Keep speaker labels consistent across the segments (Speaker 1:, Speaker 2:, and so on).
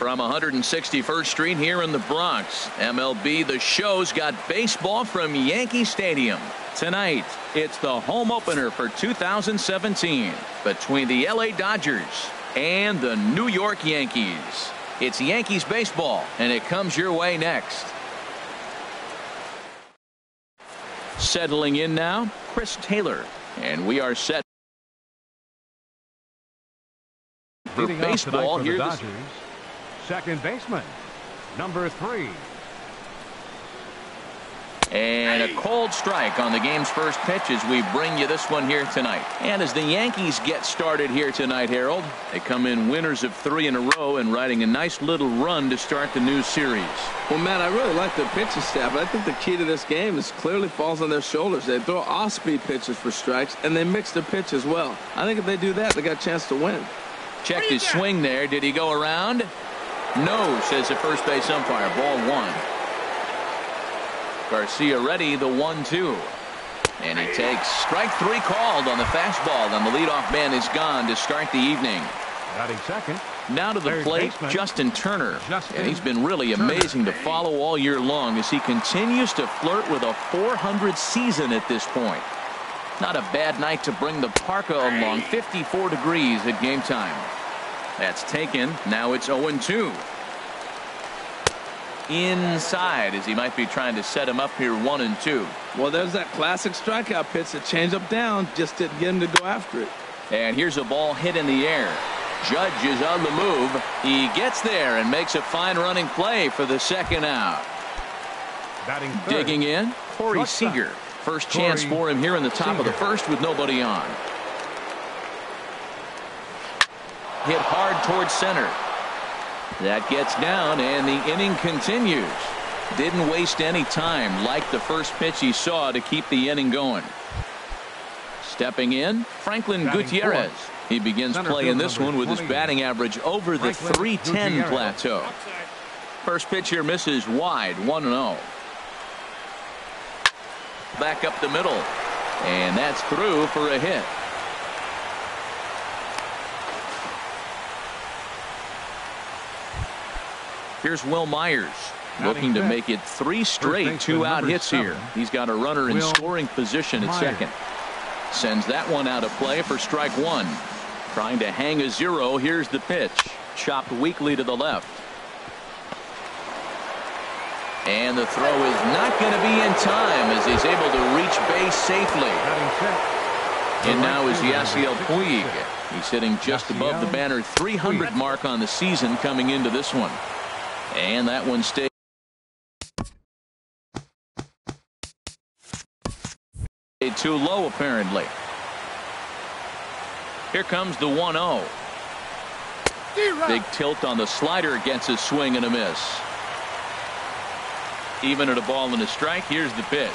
Speaker 1: From 161st Street here in the Bronx, MLB The Show's got baseball from Yankee Stadium. Tonight, it's the home opener for 2017 between the LA Dodgers and the New York Yankees. It's Yankees baseball, and it comes your way next. Settling in now, Chris Taylor, and we are set for baseball here.
Speaker 2: Dodgers, second baseman, number 3.
Speaker 1: And a cold strike on the game's first pitch as we bring you this one here tonight. And as the Yankees get started here tonight, Harold, they come in winners of 3 in a row and riding a nice little run to start the new series.
Speaker 3: Well, Matt, I really like the pitching staff. I think the key to this game is clearly falls on their shoulders. They throw off-speed pitches for strikes, and they mix their pitch as well. I think if they do that, they got a chance to win.
Speaker 1: Checked his swing there. Did he go around? No, says the first base umpire. Ball 1. Garcia ready, the 1-2. And he takes strike 3 called on the fastball, and the leadoff man is gone to start the evening.
Speaker 2: Batting second.
Speaker 1: Now to the plate, Justin Turner. And he's been really amazing to follow all year long as he continues to flirt with a .400 season at this point. Not a bad night to bring the parka along. 54 degrees at game time. That's taken. Now it's 0-2. Inside as he might be trying to set him up here 1-2.
Speaker 3: Well, there's that classic strikeout pitch, that change up down, just didn't get him to go after it.
Speaker 1: And here's a ball hit in the air. Judge is on the move. He gets there and makes a fine running play for the second out.
Speaker 2: Batting third.
Speaker 1: Digging in, Corey Seager. First chance for him here in the top of the first with nobody on. Hit hard towards center. That gets down, and the inning continues. Didn't waste any time like the first pitch he saw to keep the inning going. Stepping in, Franklin Gutierrez. He begins play in this one with his batting average over the .310 plateau. First pitch here misses wide, 1-0. Back up the middle, and that's through for a hit. Here's Will Myers looking to make it 3 straight 2-out hits here. He's got a runner in scoring position at second. Sends that one out of play for strike 1. Trying to hang a 0. Here's the pitch. Chopped weakly to the left. And the throw is not going to be in time as he's able to reach base safely. And now is Yasiel Puig. He's hitting just above the banner 300 mark on the season coming into this one. And that one stays too low apparently. Here comes the 1-0. Big tilt on the slider, gets a swing and a miss. Even at a ball and a strike. Here's the pitch.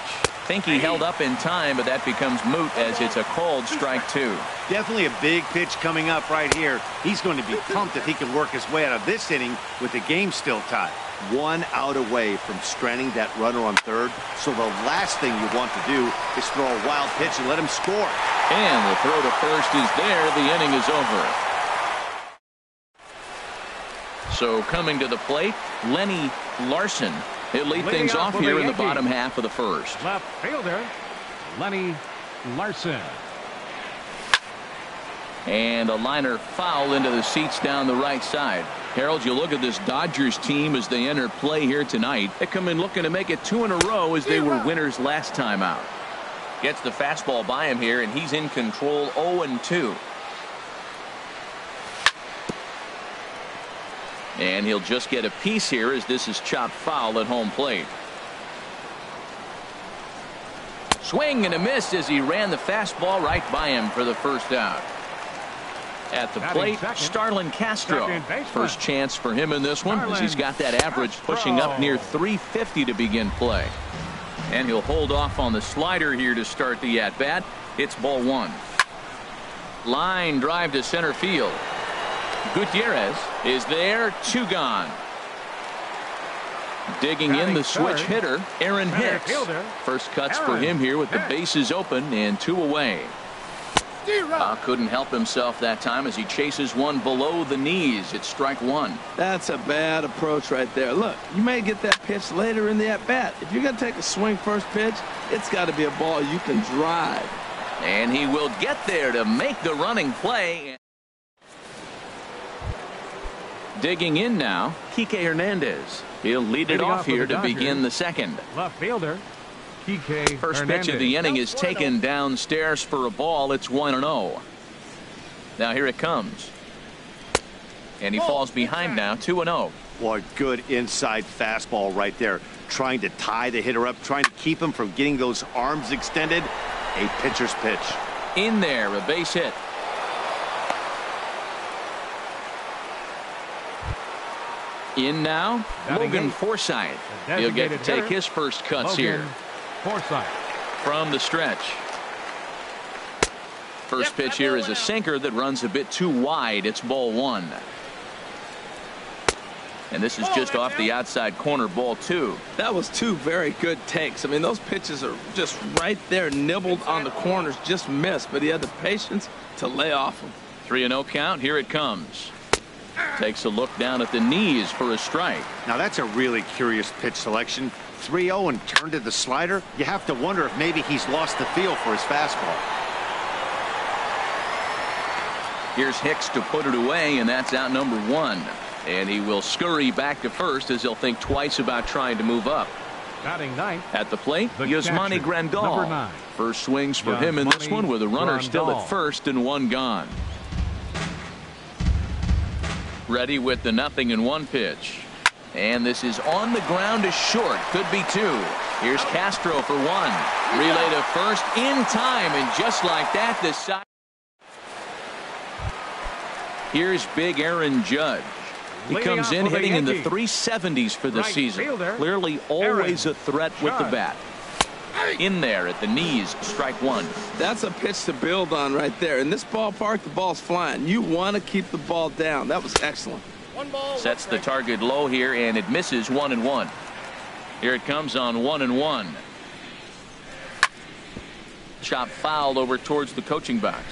Speaker 1: Think he held up in time, but that becomes moot as it's a called strike 2.
Speaker 4: Definitely a big pitch coming up right here. He's going to be pumped if he can work his way out of this inning with the game still tied. 1 out away from stranding that runner on third. So the last thing you want to do is throw a wild pitch and let him score.
Speaker 1: And the throw to first is there. The inning is over. So coming to the plate, Lenny Larson. He'll lead things off here in the bottom half of the first.
Speaker 2: Left fielder, Lenny Larson.
Speaker 1: And a liner foul into the seats down the right side. Harold, you look at this Dodgers team as they enter play here tonight. They come in looking to make it 2 in a row as they were winners last time out. Gets the fastball by him here, and he's in control 0-2. And he'll just get a piece here as this is chopped foul at home plate. Swing and a miss as he ran the fastball right by him for the first out. At the plate, Starlin Castro. First chance for him in this one as he's got that average pushing up near 350 to begin play. And he'll hold off on the slider here to start the at-bat. It's ball 1. Line drive to center field. Gutierrez is there, 2 gone. Digging in the switch hitter, Aaron Hicks. First cuts for him here with the bases open and 2 away. Couldn't help himself that time as he chases one below the knees. It's strike one.
Speaker 3: That's a bad approach right there. Look, you may get that pitch later in the at-bat. If you're going to take a swing first pitch, it's got to be a ball you can drive.
Speaker 1: And he will get there to make the running play. Digging in now, Kike Hernandez. He'll lead it off here to begin the second.
Speaker 2: Left fielder, Kike
Speaker 1: First
Speaker 2: Hernandez.
Speaker 1: pitch of the inning is taken downstairs for a ball. It's 1-0. Now here it comes. And he falls behind now, 2-0.
Speaker 4: Boy, good inside fastball right there. Trying to tie the hitter up, trying to keep him from getting those arms extended. A pitcher's pitch.
Speaker 1: In there, a base hit. In now, Logan Forsythe. He'll get to take his first cuts here.
Speaker 2: Forsythe.
Speaker 1: From the stretch. First pitch here is a sinker that runs a bit too wide. It's ball one. And this is just off the outside corner, ball two.
Speaker 3: That was two very good takes. I mean, those pitches are just right there, nibbled on the corners, just missed. But he had the patience to lay off them.
Speaker 1: 3-0 count. Here it comes. Takes a look down at the knees for a strike.
Speaker 4: Now that's a really curious pitch selection. 3-0 and turned to the slider. You have to wonder if maybe he's lost the feel for his fastball.
Speaker 1: Here's Hicks to put it away, and that's out number one. And he will scurry back to first as he'll think twice about trying to move up.
Speaker 2: Batting ninth.
Speaker 1: At the plate, Yasmani Grandal.
Speaker 2: Number 9.
Speaker 1: First swings for him in this one with a runner still at first and one gone. Ready with the 0-1 pitch. And this is on the ground to short. Could be two. Here's Castro for one. Relay to first in time, and just like that, the side. Here's big Aaron Judge. He comes in hitting in the 370s for the season. Clearly always a threat with the bat. In there at the knees, strike one.
Speaker 3: That's a pitch to build on right there. In this ballpark, the ball's flying. You want to keep the ball down. That was excellent.
Speaker 1: Sets the target low here, and it misses 1-1. Here it comes on 1-1. Chop fouled over towards the coaching box.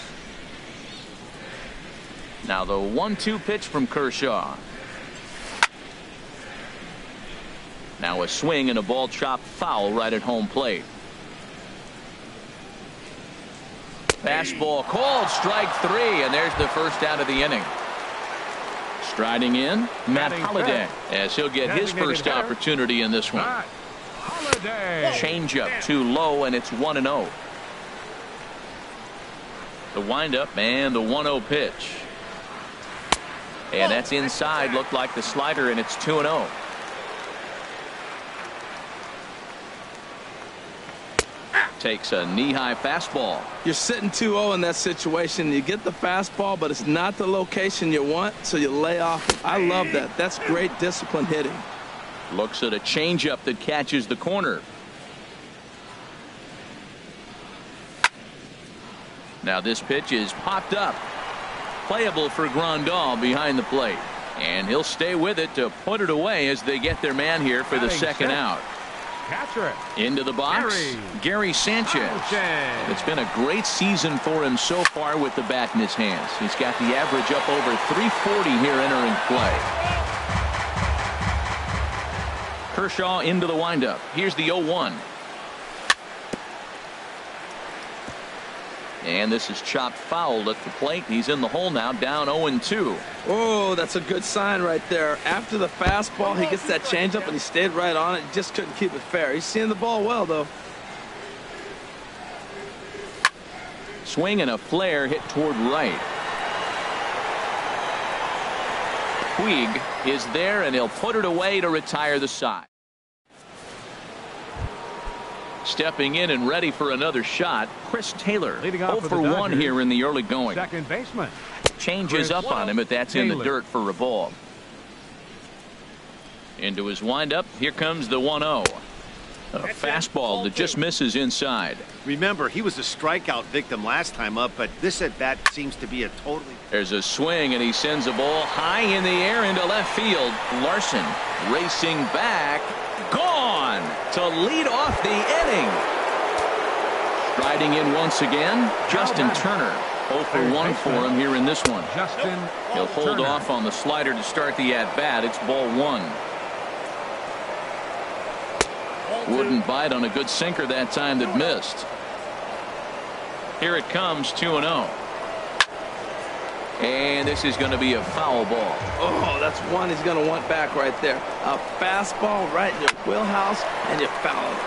Speaker 1: Now the 1-2 pitch from Kershaw. Now a swing and a ball chopped foul right at home plate. Fastball called, strike three, and there's the first out of the inning. Striding in, Matt Holliday, as he'll get his first opportunity in this one. Changeup too low, and it's 1-0. The windup and the 1-0 pitch. And that's inside, looked like the slider, and it's 2-0. Takes a knee-high fastball.
Speaker 3: You're sitting 2-0 in that situation. You get the fastball, but it's not the location you want, so you lay off. I love that. That's great discipline hitting.
Speaker 1: Looks at a changeup that catches the corner. Now this pitch is popped up. Playable for Grandal behind the plate. And he'll stay with it to put it away as they get their man here for the second out. Into the box, Gary Sanchez. It's been a great season for him so far with the bat in his hands. He's got the average up over 340 here entering play. Kershaw into the windup. Here's the 0-1. And this is chopped fouled at the plate. He's in the hole now, down 0-2.
Speaker 3: Oh, that's a good sign right there. After the fastball, he gets that changeup, and he stayed right on it. Just couldn't keep it fair. He's seeing the ball well, though.
Speaker 1: Swing and a flare hit toward right. Puig is there, and he'll put it away to retire the side. Stepping in and ready for another shot, Chris Taylor. 0 for 1 here in the early going.
Speaker 2: Second baseman.
Speaker 1: Changes up on him, but that's in the dirt for a ball. Into his windup. Here comes the 1-0. A fastball that just misses inside.
Speaker 4: Remember, he was a strikeout victim last time up, but this at bat seems to be a totally.
Speaker 1: There's a swing, and he sends a ball high in the air into left field. Larson racing back. Gone to lead off the inning. Striding in once again, Justin Turner. 0 for 1 for him here in this one. He'll hold off on the slider to start the at-bat. It's ball 1. Wouldn't bite on a good sinker that time that missed. Here it comes, 2-0. And this is going to be a foul ball.
Speaker 3: Oh, that's one he's going to want back right there. A fastball right in your wheelhouse, and you foul it.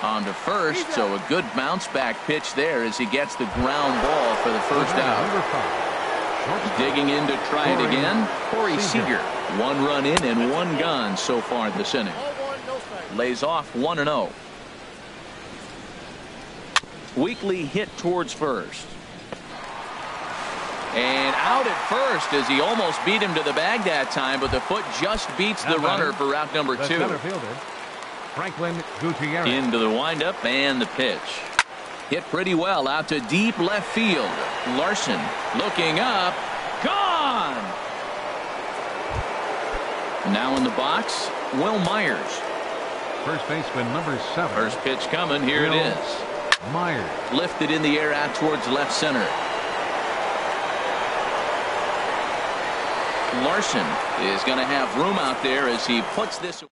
Speaker 1: On to first, so a good bounce back pitch there as he gets the ground ball for the first out. Digging in to try it again, Corey Seager. 1 run in and 1 gone so far this inning. Lays off 1-0. Weekly hit towards first. And out at first as he almost beat him to the bag that time, but the foot just beats the runner for route number 2.
Speaker 2: Franklin Gutierrez.
Speaker 1: Into the windup and the pitch. Hit pretty well out to deep left field. Larson looking up. Gone! Now in the box, Will Myers.
Speaker 2: First baseman number 7.
Speaker 1: First pitch coming. Here it is.
Speaker 2: Myers.
Speaker 1: Lifted in the air out towards left center. Larson is going to have room out there as he puts this.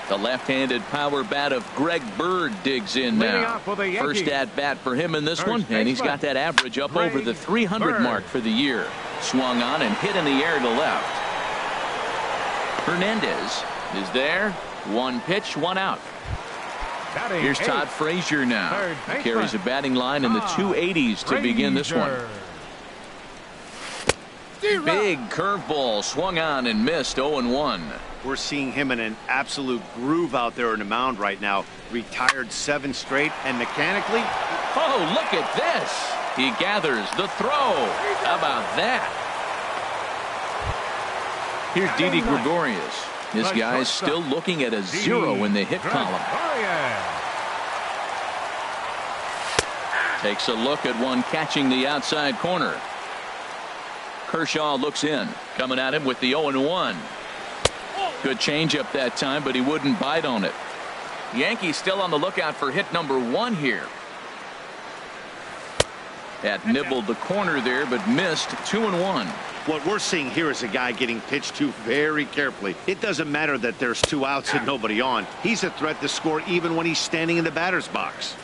Speaker 1: The left-handed power bat of Greg Bird digs in now. First at bat for him in this one, and he's got that average up over the 300 mark for the year. Swung on and hit in the air to left. Hernandez is there. 1 pitch, 1 out. Here's Todd Frazier now. He carries a batting line in the 280s to begin this one. Big curveball swung on and missed. 0-1.
Speaker 4: We're seeing him in an absolute groove out there in the mound right now. Retired 7 straight, and mechanically.
Speaker 1: Oh, look at this. He gathers the throw. How about that? Here's Didi Gregorius. This guy's still looking at a 0 in the hit column. Takes a look at one catching the outside corner. Kershaw looks in. Coming at him with the 0-1. Good changeup that time, but he wouldn't bite on it. Yankees still on the lookout for hit number 1 here. That nibbled the corner there, but missed. 2-1.
Speaker 4: What we're seeing here is a guy getting pitched to very carefully. It doesn't matter that there's 2 outs and nobody on. He's a threat to score even when he's standing in the batter's box.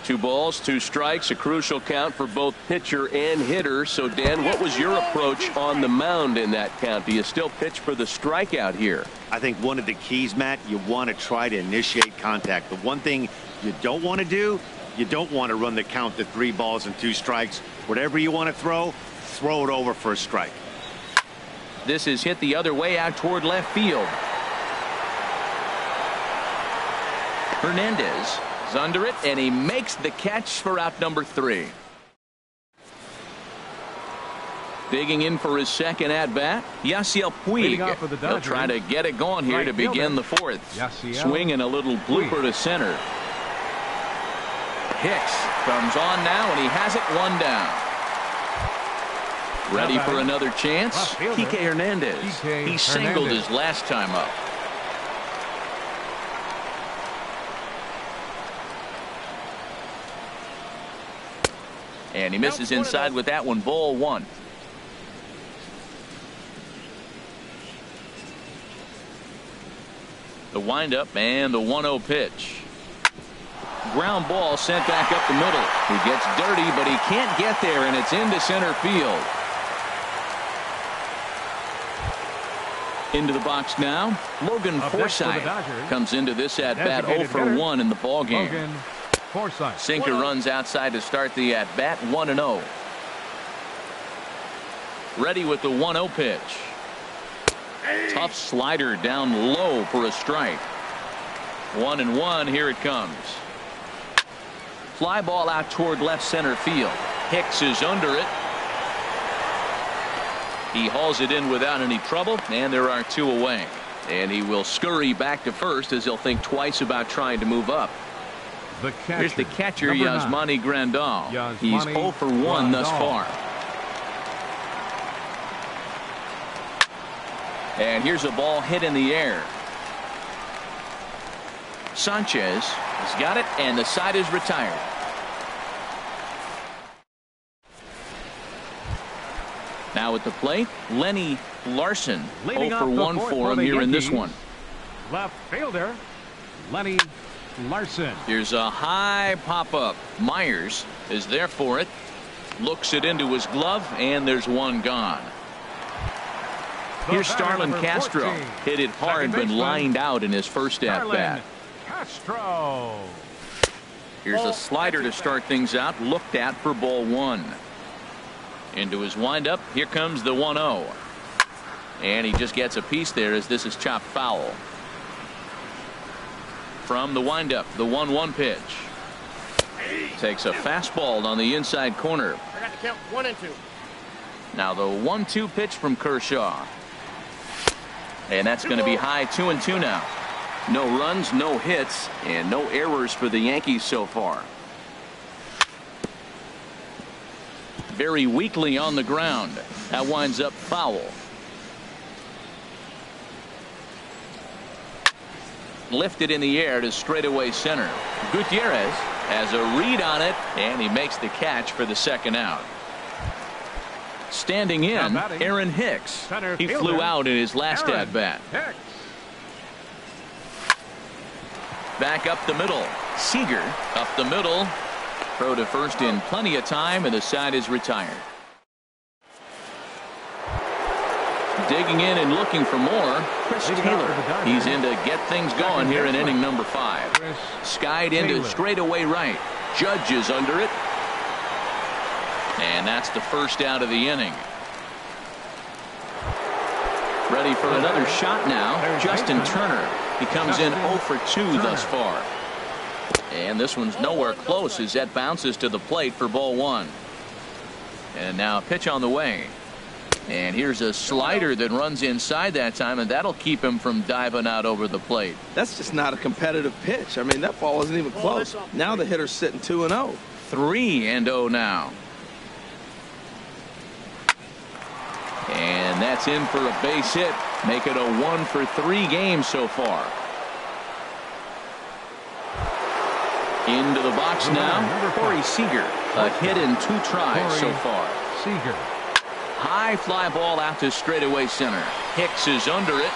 Speaker 1: 2 balls, 2 strikes, a crucial count for both pitcher and hitter. So, Dan, what was your approach on the mound in that count? Do you still pitch for the strikeout here?
Speaker 4: I think one of the keys, Matt, you want to try to initiate contact. The one thing you don't want to do, you don't want to run the count to 3 balls and 2 strikes. Whatever you want to throw it over for a strike.
Speaker 1: This is hit the other way out toward left field. Hernandez is under it, and he makes the catch for out number 3. Digging in for his second at-bat, Yasiel Puig. He'll try to get it going here to begin the 4th. Swinging a little blooper to center. Hicks comes on now, and he has it 1 down. Ready for another chance? Kike Hernandez. He singled his last time up. And he misses inside with that one. Ball 1. The windup and the 1-0 pitch. Ground ball sent back up the middle. He gets dirty, but he can't get there, and it's into center field. Into the box now, Logan Forsythe comes into this at-bat 0 for 1 in the ballgame. Sinker runs outside to start the at-bat. 1-0. Ready with the 1-0 pitch. Tough slider down low for a strike. 1-1. Here it comes. Fly ball out toward left center field. Hicks is under it. He hauls it in without any trouble, and there are 2 away. And he will scurry back to first as he'll think twice about trying to move up. Here's the catcher, Yasmani Grandal. He's 0 for 1 thus far. And here's a ball hit in the air. Sanchez has got it, and the side is retired. Now at the plate, Lenny Larson. 0 for 1 for him here in this one.
Speaker 2: Left fielder, Lenny Larson.
Speaker 1: Here's a high pop-up. Myers is there for it. Looks it into his glove, and there's one gone. Here's Starlin Castro.
Speaker 2: 14.
Speaker 1: Hit it hard, but lined out in his first at-bat.
Speaker 2: Castro.
Speaker 1: Here's a slider to start things out. Looked at for ball 1. Into his windup. Here comes the 1-0. And he just gets a piece there as this is chopped foul. From the windup, the 1-1 pitch. Takes a fastball on the inside corner.
Speaker 5: I got to count 1 and 2.
Speaker 1: Now the 1-2 pitch from Kershaw. And that's going to be high 2-2 now. No runs, no hits, and no errors for the Yankees so far. Very weakly on the ground. That winds up foul. Lifted in the air to straightaway center. Gutierrez has a read on it, and he makes the catch for the second out. Standing in, Aaron Hicks. He flew out in his last at-bat. Back up the middle. Seager up the middle. Throw to first in plenty of time, and the side is retired. Digging in and looking for more, Chris Taylor. He's in to get things going here in inning number 5. Skied into straightaway right. Judge is under it. And that's the first out of the inning. Ready for another shot now. Justin Turner. He comes in 0 for 2 thus far. And this one's nowhere close as that bounces to the plate for ball 1. And now a pitch on the way. And here's a slider that runs inside that time, and that'll keep him from diving out over the plate.
Speaker 3: That's just not a competitive pitch. I mean, that ball isn't even close. Now the hitter's sitting 2-0.
Speaker 1: 3-0 now. And that's in for a base hit. Make it a 1 for 3 game so far. Into the box now, Corey Seager. A hit in 2 tries so far.
Speaker 2: Seager.
Speaker 1: High fly ball out to straightaway center. Hicks is under it.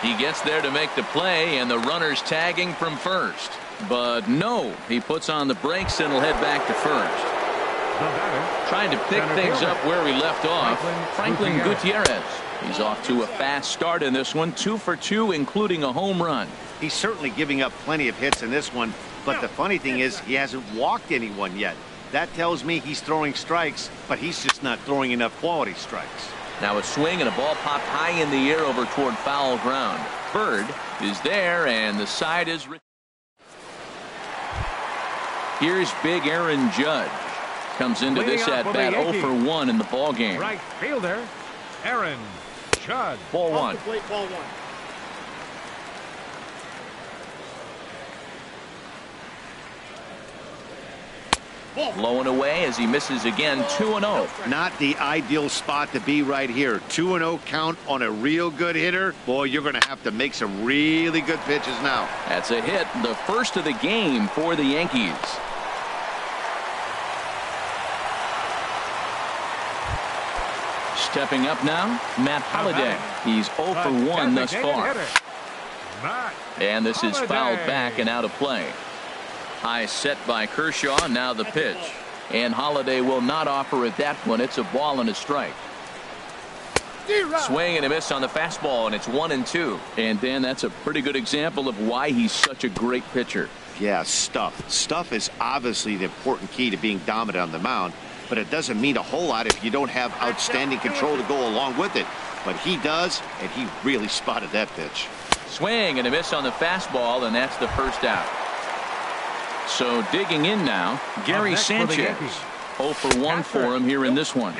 Speaker 1: He gets there to make the play, and the runner's tagging from first. But no, he puts on the brakes and will head back to first. Trying to pick things up where we left off, Franklin Gutierrez. He's off to a fast start in this one. 2 for 2, including a home run.
Speaker 4: He's certainly giving up plenty of hits in this one, but the funny thing is he hasn't walked anyone yet. That tells me he's throwing strikes, but he's just not throwing enough quality strikes.
Speaker 1: Now a swing and a ball popped high in the air over toward foul ground. Bird is there, and the side is. Here's big Aaron Judge. Comes into this at bat 0 for 1 in the ball game.
Speaker 2: Right fielder, Aaron Judge.
Speaker 1: Ball 1.
Speaker 5: Ball 1.
Speaker 1: Blowing away as he misses again. 2-0.
Speaker 4: Not the ideal spot to be right here. 2-0 count on a real good hitter. Boy, you're going to have to make some really good pitches now.
Speaker 1: That's a hit, the first of the game for the Yankees. Stepping up now, Matt Holliday. He's 0 for 1 thus far. And this is fouled back and out of play. High set by Kershaw. Now the pitch. And Holliday will not offer at that one. It's a ball and a strike. Swing and a miss on the fastball, and it's 1-2. And Dan, that's a pretty good example of why he's such a great pitcher.
Speaker 4: Yeah, stuff. Stuff is obviously the important key to being dominant on the mound, but it doesn't mean a whole lot if you don't have outstanding control to go along with it. But he does, and he really spotted that pitch.
Speaker 1: Swing and a miss on the fastball, and that's the first out. So digging in now, Gary Sanchez. 0 for 1 for him here in this one.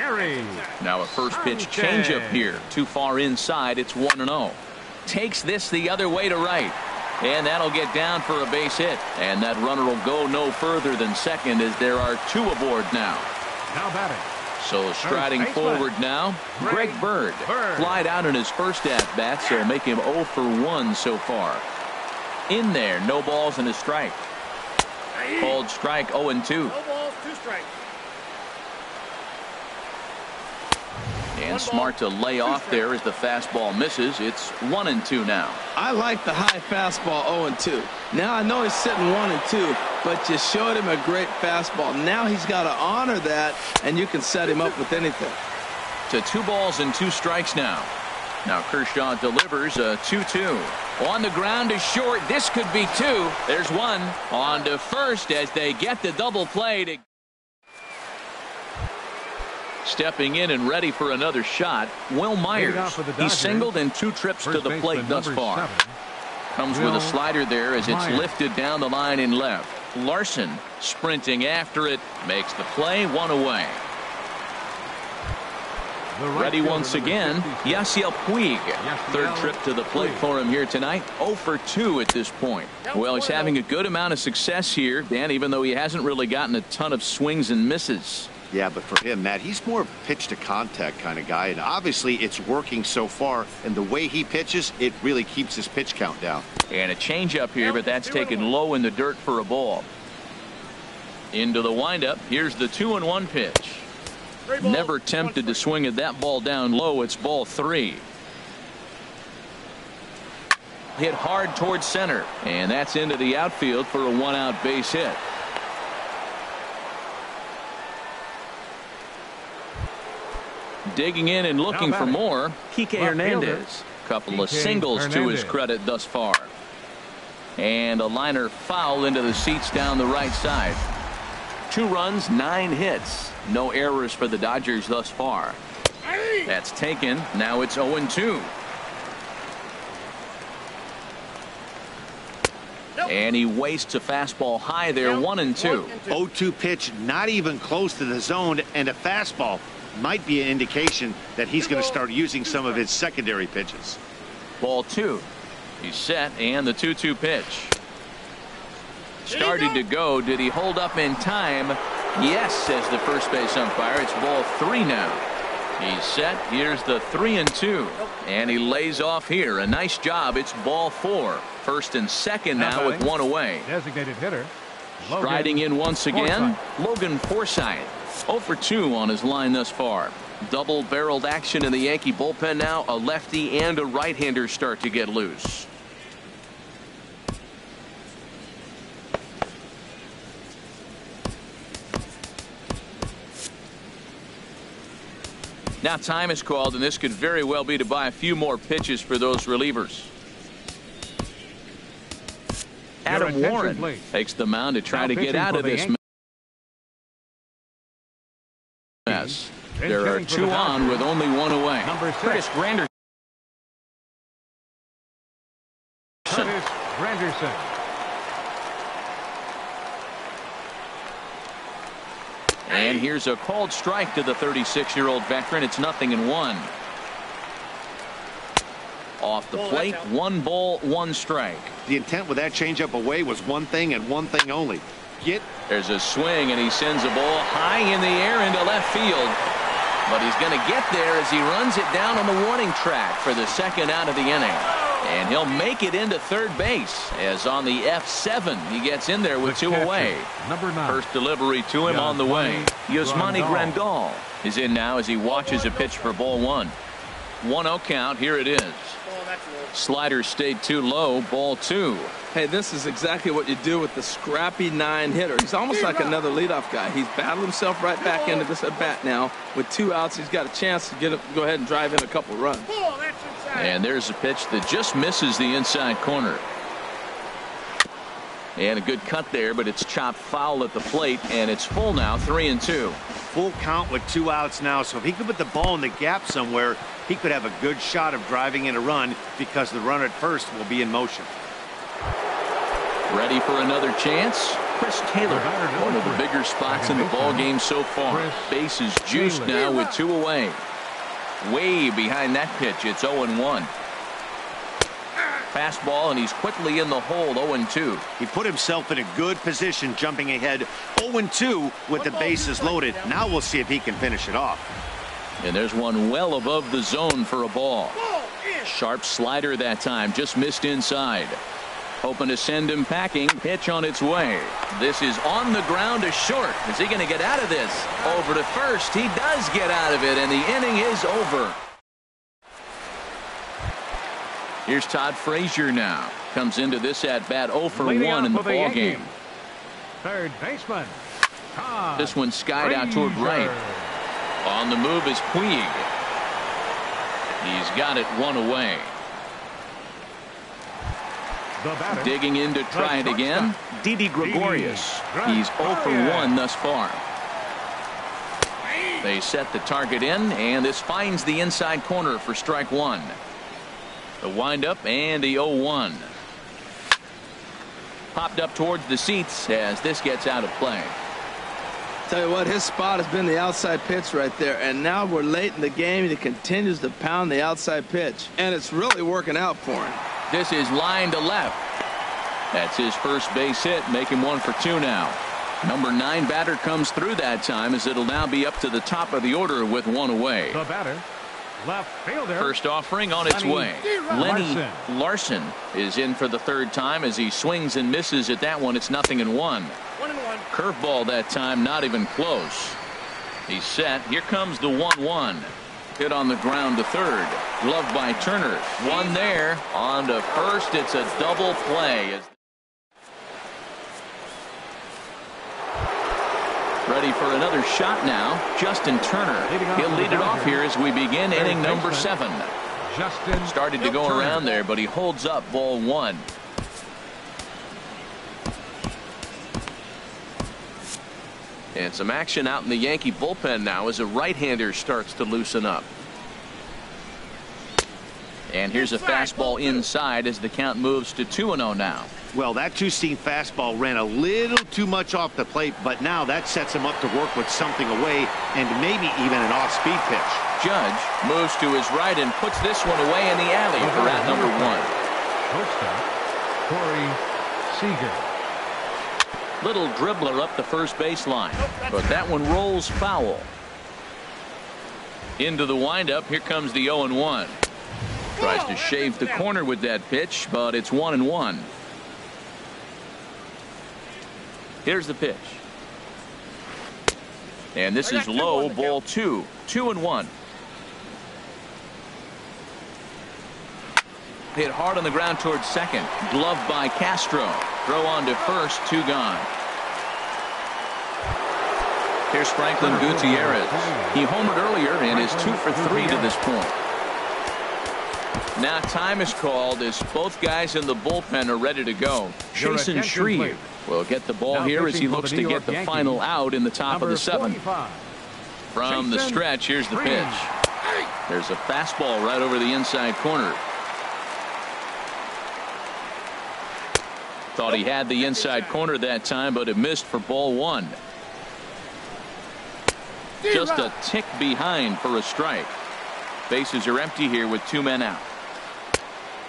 Speaker 1: Now a first pitch changeup here. Too far inside. It's 1-0. Takes this the other way to right. And that'll get down for a base hit. And that runner will go no further than second as there are 2 aboard now.
Speaker 2: Now batting.
Speaker 1: So striding forward now, Greg Bird. Flied out in his first at-bat, so make him 0 for 1 so far. In there, no balls and a strike. Called strike, 0-2.
Speaker 5: No balls, 2 strikes.
Speaker 1: And smart to lay off there as the fastball misses. It's 1-2 now.
Speaker 3: I like the high fastball 0-2. Now I know he's sitting 1-2, but you showed him a great fastball. Now he's got to honor that, and you can set him up with anything.
Speaker 1: To 2 balls and 2 strikes now. Now Kershaw delivers a 2-2. On the ground is short. This could be 2. There's 1. On to first as they get the double play. Stepping in and ready for another shot, Will Myers. He's singled in 2 trips to the plate thus far. Comes with a slider there as it's lifted down the line in left. Larson sprinting after it, makes the play, 1 away. Ready once again, Yasiel Puig. 3rd trip to the plate for him here tonight. 0 for 2 at this point. Well, he's having a good amount of success here, Dan, even though he hasn't really gotten a ton of swings and misses.
Speaker 4: Yeah, but for him, Matt, he's more of a pitch to contact kind of guy, and obviously it's working so far, and the way he pitches, it really keeps his pitch count down.
Speaker 1: And a changeup here, but that's taken low in the dirt for a ball. Into the windup. Here's the 2-1 pitch. Never tempted to swing at that ball down low. It's ball 3. Hit hard towards center, and that's into the outfield for a 1-out base hit. Digging in and looking for more, Kike Hernandez. Couple of singles to his credit thus far. And a liner foul into the seats down the right side. 2 runs, 9 hits. No errors for the Dodgers thus far. That's taken. Now it's 0-2. And he wastes a fastball high there, 1-2.
Speaker 4: 0-2 pitch, not even close to the zone, and a fastball might be an indication that he's going to start using some of his secondary pitches.
Speaker 1: Ball 2. He's set, and the 2-2 pitch. Started to go. Did he hold up in time? Yes, says the first base umpire. It's ball 3 now. He's set. Here's the 3-2. And he lays off here. A nice job. It's ball 4. First and second now with 1 away.
Speaker 2: Designated hitter.
Speaker 1: Striding in once again, Logan Forsythe. 0 for 2 on his line thus far. Double-barreled action in the Yankee bullpen now. A lefty and a right-hander start to get loose. Now time is called, and this could very well be to buy a few more pitches for those relievers. Adam Warren takes the mound to try to get out of this mess. There are 2 on with only 1 away. Curtis Granderson. And here's a called strike to the 36-year-old veteran. It's 0-1. Off the plate, 1 ball, 1 strike.
Speaker 4: The intent with that changeup away was one thing and one thing only.
Speaker 1: There's a swing, and he sends a ball high in the air into left field. But he's going to get there as he runs it down on the warning track for the 2nd out of the inning. And he'll make it into 3rd base as on the F7 he gets in there with 2 away. First delivery to him on the way. Yasmani Grandal is in now as he watches a pitch for ball 1. 1-0 count. Here it is. Slider stayed too low. Ball 2.
Speaker 3: Hey, this is exactly what you do with the scrappy 9 hitter. He's almost like another leadoff guy. He's battled himself right back into this at bat now. With 2 outs, he's got a chance to go ahead and drive in a couple runs.
Speaker 1: And there's a pitch that just misses the inside corner. And a good cut there, but it's chopped foul at the plate, and it's full now, 3-2.
Speaker 4: Full count with 2 outs now, so if he could put the ball in the gap somewhere, he could have a good shot of driving in a run because the runner at first will be in motion.
Speaker 1: Ready for another chance? Chris Taylor, one of the bigger spots in the ball game so far. Base is juiced now with 2 away. Way behind that pitch, it's 0-1. Fastball, and he's quickly in the hole, 0-2.
Speaker 4: He put himself in a good position jumping ahead, 0-2 with the bases loaded. Now we'll see if he can finish it off.
Speaker 1: And there's one well above the zone for a ball. Sharp slider that time, just missed inside. Hoping to send him packing. Pitch on its way. This is on the ground to short. Is he going to get out of this? Over to first. He does get out of it, and the inning is over. Here's Todd Frazier now. Comes into this at-bat 0 for 1 in the ball game.
Speaker 2: Third baseman. Todd
Speaker 1: This one skied out toward right. On the move is Puig. He's got it 1 away. Digging in to try it again. Didi Gregorius. He's 0 for 1 thus far. They set the target in, and this finds the inside corner for strike 1. The windup and the 0-1. Popped up towards the seats as this gets out of play.
Speaker 3: Tell you what, his spot has been the outside pitch right there, and now we're late in the game and he continues to pound the outside pitch, and it's really working out for him.
Speaker 1: This is line to left. That's his first base hit, making 1 for 2 now. Number 9 batter comes through that time, as it'll now be up to the top of the order with 1 away.
Speaker 2: The batter, left fielder.
Speaker 1: First offering on its way. Lenny Larson is in for the 3rd time as he swings and misses at that one. It's 0-1.
Speaker 5: 1-1.
Speaker 1: Curveball that time, not even close. He's set. Here comes the 1-1. Hit on the ground to third. Gloved by Turner. 1 there. On to first. It's a double play. Ready for another shot now. Justin Turner. He'll lead it off here as we begin inning number 7.
Speaker 2: Justin
Speaker 1: started to go around there, but he holds up ball 1. And some action out in the Yankee bullpen now as a right-hander starts to loosen up. And here's a fastball inside as the count moves to 2-0 now.
Speaker 4: Well, that two-seam fastball ran a little too much off the plate, but now that sets him up to work with something away and maybe even an off-speed pitch.
Speaker 1: Judge moves to his right and puts this one away in the alley for out number 1.
Speaker 2: Shortstop, Corey Seager.
Speaker 1: Little dribbler up the first baseline, but that one rolls foul. Into the windup. Here comes the 0-1. Tries to shave the corner with that pitch, but it's 1-1. Here's the pitch. And this is low, ball 2. 2-1. Hit hard on the ground towards second. Gloved by Castro. Throw on to first. 2 gone. Here's Franklin Gutierrez. He homered earlier and is 2 for 3 to this point. Now time is called as both guys in the bullpen are ready to go. Jason Shreve will get the ball here as he looks to get the final out in the top of the 7th. From the stretch, here's the pitch. There's a fastball right over the inside corner. Thought he had the inside corner that time, but it missed for ball 1. Just a tick behind for a strike. Bases are empty here with 2 men out.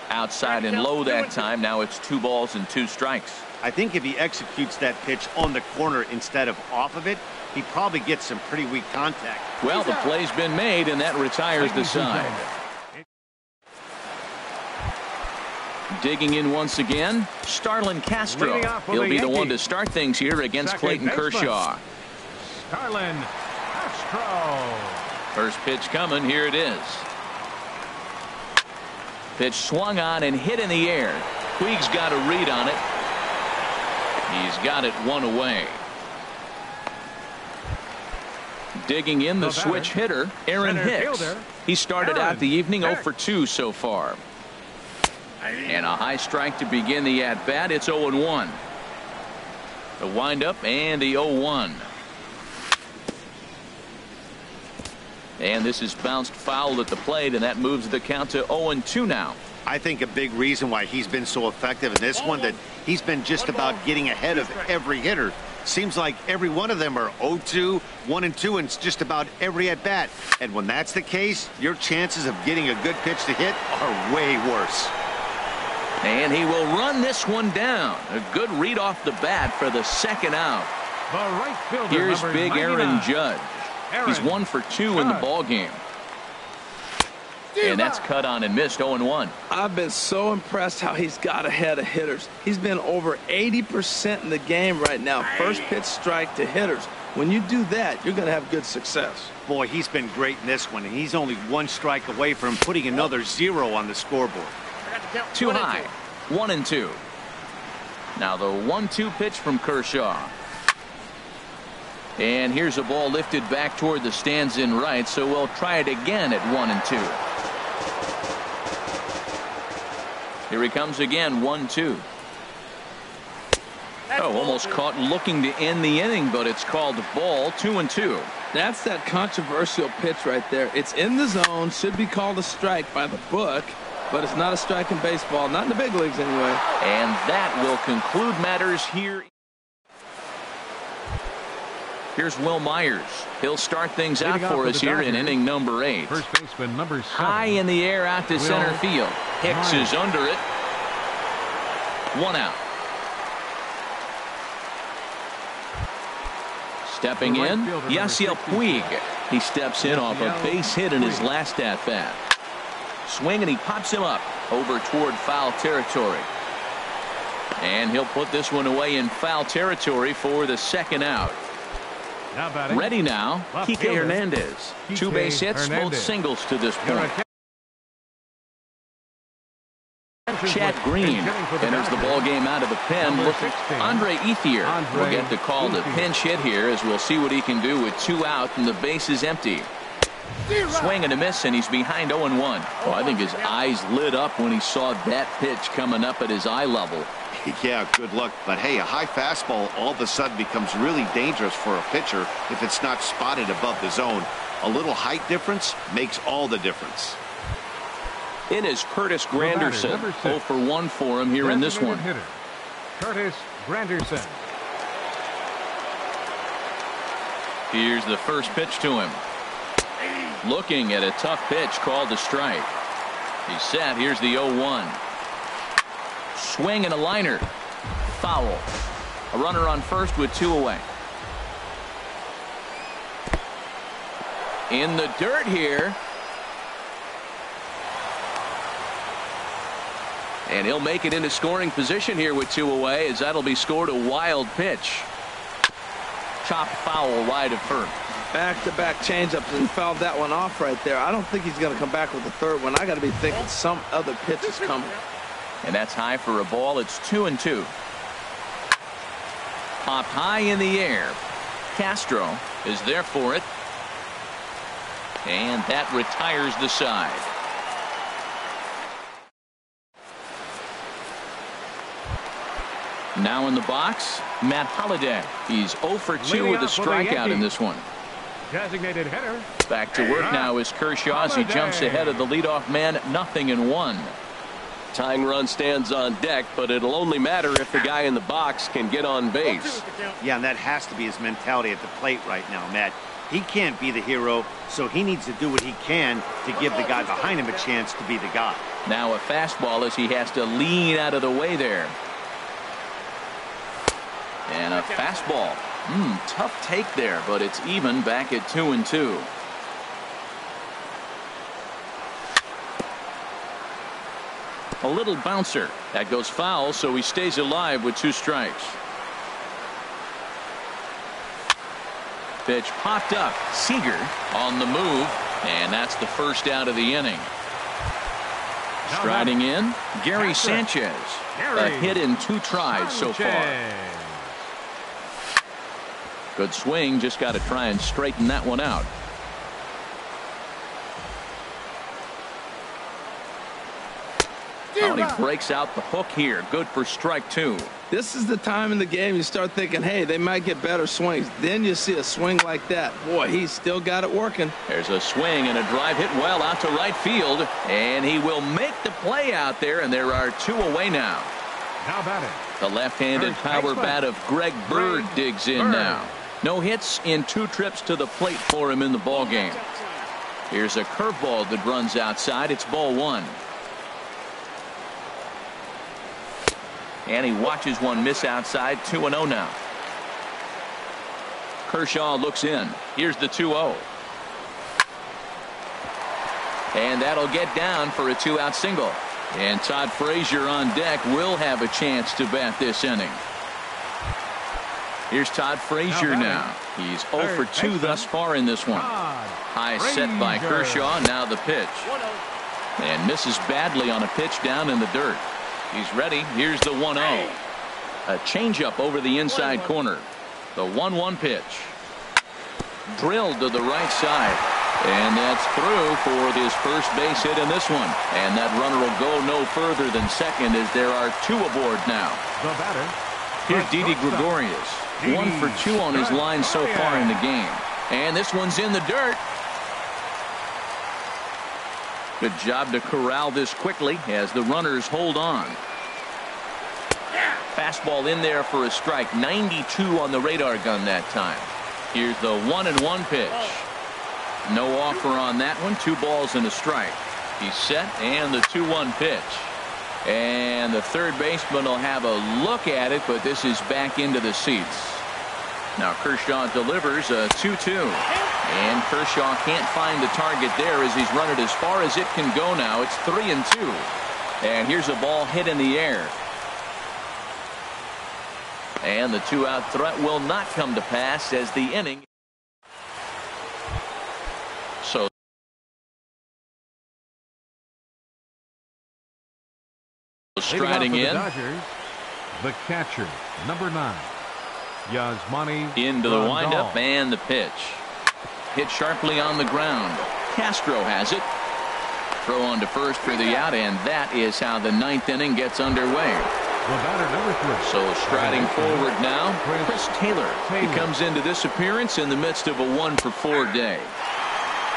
Speaker 1: Outside and low that time. Now it's 2 balls and 2 strikes.
Speaker 4: I think if he executes that pitch on the corner instead of off of it, he probably gets some pretty weak contact.
Speaker 1: Well, the play's been made, and that retires the side. Digging in once again, Starlin Castro. He'll be the one to start things here against Clayton Kershaw.
Speaker 2: Starlin Castro.
Speaker 1: First pitch coming. Here it is. Pitch swung on and hit in the air. Puig's got a read on it. He's got it 1 away. Digging in the switch hitter, Aaron Hicks. He started out the evening 0 for 2 so far. And a high strike to begin the at-bat. It's 0-1. The windup and the 0-1. And this is bounced foul at the plate, and that moves the count to 0-2 now.
Speaker 4: I think a big reason why he's been so effective in this one, that he's been just about getting ahead of every hitter. Seems like every one of them are 0-2, 1-2, and it's just about every at bat. And when that's the case, your chances of getting a good pitch to hit are way worse.
Speaker 1: And he will run this one down. A good read off the bat for the 2nd out.
Speaker 2: The right fielder,
Speaker 1: here's big Aaron Judge. He's 1 for 2 in the ball game. And that's cut on and missed. 0-1.
Speaker 3: I've been so impressed how he's got ahead of hitters. He's been over 80% in the game right now. First pitch strike to hitters. When you do that, you're going to have good success.
Speaker 4: Boy, he's been great in this one, and he's only one strike away from putting another 0 on the scoreboard.
Speaker 1: Too high. 1-2. Now the 1-2 pitch from Kershaw. And here's a ball lifted back toward the stands in right, so we'll try it again at 1-2. Here he comes again, 1-2. Oh, almost caught looking to end the inning, but it's called ball. 2-2.
Speaker 3: That's that controversial pitch right there. It's in the zone, should be called a strike by the book, but it's not a strike in baseball, not in the big leagues anyway.
Speaker 1: And that will conclude matters here. Here's Will Myers. He'll start things out for us here in inning number 8.
Speaker 2: First baseman number 7.
Speaker 1: High in the air out to center field. Hicks is under it. 1 out. Stepping in, Yasiel Puig. He steps in off a base hit in his last at-bat. Swing, and he pops him up over toward foul territory. And he'll put this one away in foul territory for the second out. Ready now, Kike Hernandez. 2 base hits, both singles to this point. Chad Green enters the ball game out of the pen. Andre Ethier will get the call to pinch hit here, as we'll see what he can do with 2 out and the base is empty. Swing and a miss, and he's behind 0-1. Oh, I think his eyes lit up when he saw that pitch coming up at his eye level.
Speaker 4: Yeah, good luck. But hey, a high fastball all of a sudden becomes really dangerous for a pitcher if it's not spotted above the zone. A little height difference makes all the difference.
Speaker 1: In is Curtis Granderson. 0 for 1 for him here in this one.
Speaker 2: Hitter, Curtis Granderson.
Speaker 1: Here's the first pitch to him. Looking at a tough pitch called a strike. He's set. Here's the 0-1. Swing and a liner. Foul. A runner on first with 2 away. In the dirt here. And he'll make it into scoring position here with 2 away, as that'll be scored a wild pitch. Chopped foul wide of first.
Speaker 3: Back-to-back changeups, and fouled that one off right there. I don't think he's going to come back with the third one. I got to be thinking some other pitch is coming.
Speaker 1: And that's high for a ball. It's 2-2. Popped high in the air. Castro is there for it. And that retires the side. Now in the box, Matt Holliday. He's 0 for 2 with a strikeout in this one.
Speaker 2: Designated hitter.
Speaker 1: Back to work now is Kershaw as he jumps ahead of the leadoff man. 0-1.
Speaker 5: Tying run stands on deck, but it'll only matter if the guy in the box can get on base.
Speaker 4: Yeah, and that has to be his mentality at the plate right now, Matt. He can't be the hero, so he needs to do what he can to give the guy behind him a chance to be the guy.
Speaker 1: Now a fastball as he has to lean out of the way there. And a fastball. Tough take there, but it's even back at 2-2. A little bouncer. That goes foul, so he stays alive with 2 strikes. Pitch popped up. Seager on the move, and that's the first out of the inning. Striding in, Gary Sanchez. A hit in 2 tries so far. Good swing, just got to try and straighten that one out. Oh, and he breaks out the hook here. Good for strike 2.
Speaker 3: This is the time in the game you start thinking, hey, they might get better swings. Then you see a swing like that. Boy, he's still got it working.
Speaker 1: There's a swing and a drive hit well out to right field. And he will make the play out there, and there are 2 away now.
Speaker 2: How about it?
Speaker 1: The left-handed power bat of Greg Bird digs in now. No hits in 2 trips to the plate for him in the ball game. Here's a curveball that runs outside. It's ball 1. And he watches one miss outside. 2-0 now. Kershaw looks in. Here's the 2-0. And that'll get down for a 2-out single. And Todd Frazier on deck will have a chance to bat this inning. Here's Todd Frazier now. He's 0 for 2 thus far in this one. High set by Kershaw. Now the pitch. And misses badly on a pitch down in the dirt. He's ready. Here's the 1-0. A changeup over the inside corner. The 1-1 pitch. Drilled to the right side. And that's through for his first base hit in this one. And that runner will go no further than second as there are 2 aboard now.
Speaker 2: The batter.
Speaker 1: Here's Didi Gregorius. 1 for 2 on his line so far in the game. And this one's in the dirt. Good job to corral this quickly as the runners hold on. Fastball in there for a strike. 92 on the radar gun that time. Here's the 1-1 pitch. No offer on that one. 2 balls and a strike. He's set, and the 2-1 pitch. And the third baseman will have a look at it, but this is back into the seats. Now Kershaw delivers a 2-2. And Kershaw can't find the target there as he's run it as far as it can go now. It's 3-2. And here's a ball hit in the air. And the 2-out threat will not come to pass as the inning. So striding in.
Speaker 2: Dodgers, the catcher, number 9. Yasmani
Speaker 1: Into the
Speaker 2: Grandal.
Speaker 1: windup and the pitch. Hit sharply on the ground. Castro has it. Throw on to first for the out, and that is how the 9th inning gets underway.
Speaker 2: The batter, number 3.
Speaker 1: So striding forward now, Chris Taylor. He comes into this appearance in the midst of a 1 for 4 day.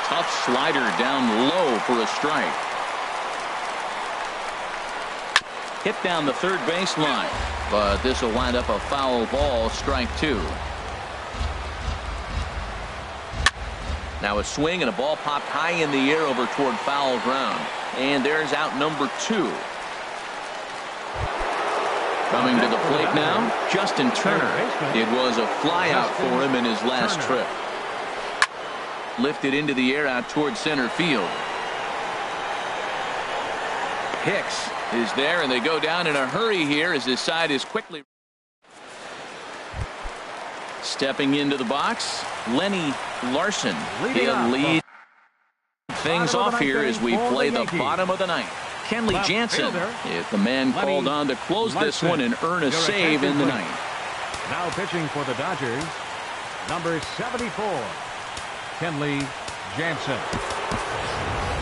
Speaker 1: Tough slider down low for a strike. Hit down the third baseline, but this will wind up a foul ball, strike 2. Now a swing and a ball popped high in the air over toward foul ground. And there's out number 2. Coming to the plate now, Justin Turner. It was a fly out for him in his last trip. Lifted into the air out toward center field. Hicks is there, and they go down in a hurry here as this side is quickly. Stepping into the box, Lenny Larson. He'll lead things off here as we play the bottom of the 9th. Kenley Jansen is the man called on to close this one and earn a save in the 9th.
Speaker 2: Now pitching for the Dodgers, number 74, Kenley Jansen.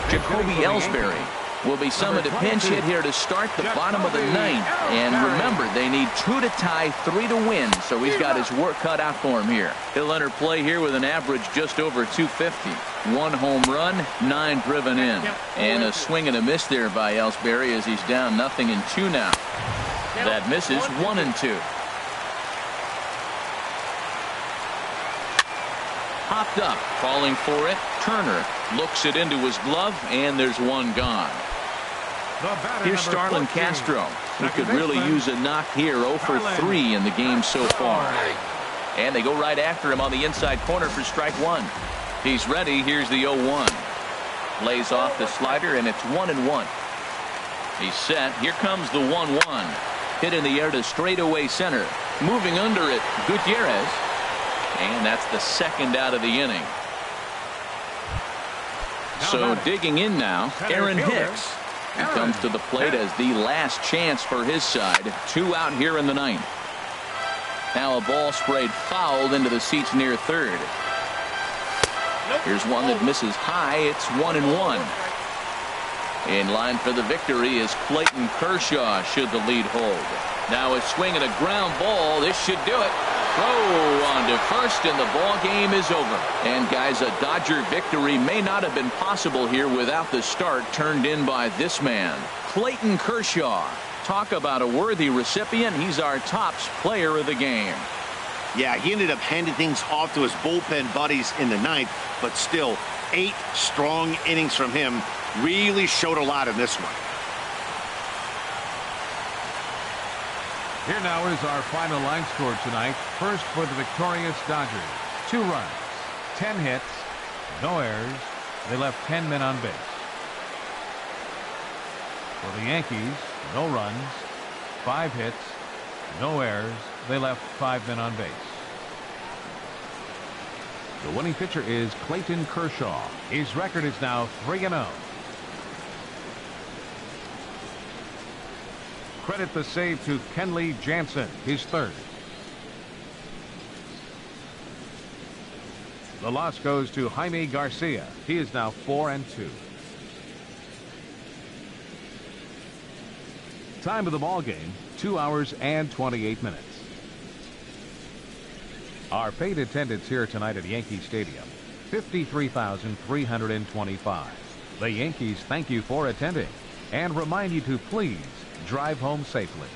Speaker 1: Jacoby Ellsbury will be summoned to pinch hit here to start the bottom of the 9th. And remember, they need 2 to tie, 3 to win, so he's got his work cut out for him here. He'll enter play here with an average just over 250. 1 home run, 9 driven in. And a swing and a miss there by Ellsbury as he's down 0-2 now. That misses 1-2. Popped up, calling for it. Turner looks it into his glove, and there's 1 gone. Here's Starlin Castro. He could really use a knock here. 0 for 3 in the game so far. And they go right after him on the inside corner for strike 1. He's ready. Here's the 0-1. Lays off the slider, and it's 1-1. He's set. Here comes the 1-1. Hit in the air to straightaway center. Moving under it, Gutierrez. And that's the 2nd out of the inning. So digging in now, Aaron Hicks. He comes to the plate as the last chance for his side. 2 out here in the 9th. Now a ball sprayed fouled into the seats near third. Here's one that misses high. It's 1-1. In line for the victory is Clayton Kershaw should the lead hold. Now a swing and a ground ball. This should do it. Throw on to first, and the ball game is over. And guys, a Dodger victory may not have been possible here without the start turned in by this man, Clayton Kershaw. Talk about a worthy recipient. He's our tops player of the game.
Speaker 4: Yeah, he ended up handing things off to his bullpen buddies in the 9th, but still 8 strong innings from him. Really showed a lot in this one.
Speaker 2: Here now is our final line score tonight. First for the victorious Dodgers. 2 runs, 10 hits, no errors. They left 10 men on base. For the Yankees, no runs, 5 hits, no errors. They left 5 men on base. The winning pitcher is Clayton Kershaw. His record is now 3-0. Credit the save to Kenley Jansen, his 3rd. The loss goes to Jaime Garcia. He is now 4-2. Time of the ball game, 2 hours and 28 minutes. Our paid attendance here tonight at Yankee Stadium, 53,325. The Yankees thank you for attending and remind you to please drive home safely.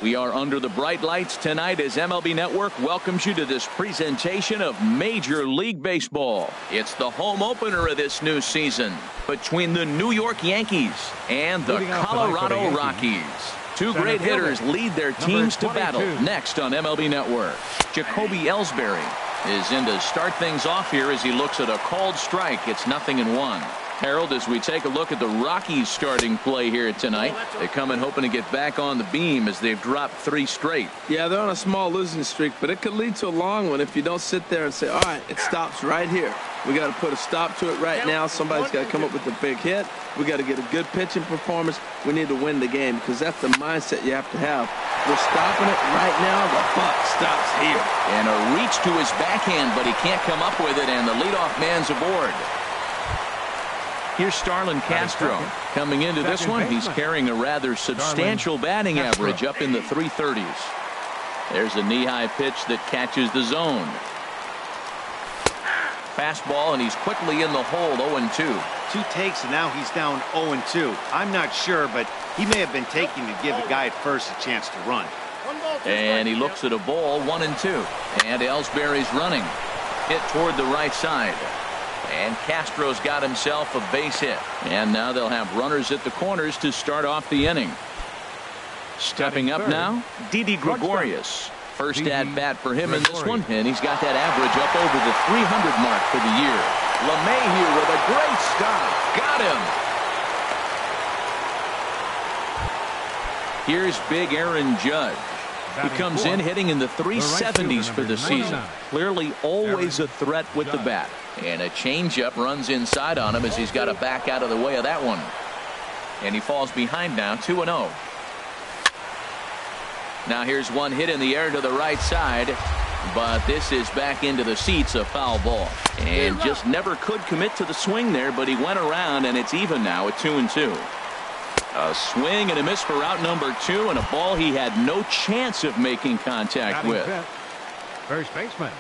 Speaker 1: We are under the bright lights tonight as MLB Network welcomes you to this presentation of Major League Baseball. It's the home opener of this new season between the New York Yankees and the Colorado Rockies. Two great hitters lead their teams to battle next on MLB Network. Jacoby Ellsbury is in to start things off here as he looks at a called strike. It's 0-1. Harold, as we take a look at the Rockies starting play here tonight, they come in hoping to get back on the beam as they've dropped 3 straight.
Speaker 3: Yeah, they're on a small losing streak, but it could lead to a long one if you don't sit there and say, all right, it stops right here. We got to put a stop to it right now. Somebody's got to come up with a big hit. We got to get a good pitching performance. We need to win the game because that's the mindset you have to have. We're stopping it right now. The buck stops here.
Speaker 1: And a reach to his backhand, but he can't come up with it, and the leadoff man's aboard. Here's Starlin Castro coming into this one. He's carrying a rather substantial batting average up in the 330s. There's a knee-high pitch that catches the zone. Fastball, and he's quickly in the hole. 0-2.
Speaker 4: 2 takes, and now he's down 0-2. I'm not sure, but he may have been taking to give the guy at first a chance to run.
Speaker 1: And he looks at a ball. 1-2. And Ellsbury's running. Hit toward the right side. And Castro's got himself a base hit. And now they'll have runners at the corners to start off the inning. Stepping up now, Didi Gregorius. First at bat for him in this one, and he's got that average up over the 300 mark for the year. LeMahieu with a great stop. Got him. Here's big Aaron Judge. He comes in hitting in the 370s for the season. Clearly always a threat with the bat. And a changeup runs inside on him as he's got to back out of the way of that one. And he falls behind now, 2-0. Now here's one hit in the air to the right side. But this is back into the seats, a foul ball. And just never could commit to the swing there, but he went around, and it's even now at 2-2. A swing and a miss for out number 2, and a ball he had no chance of making contact with.
Speaker 2: First baseman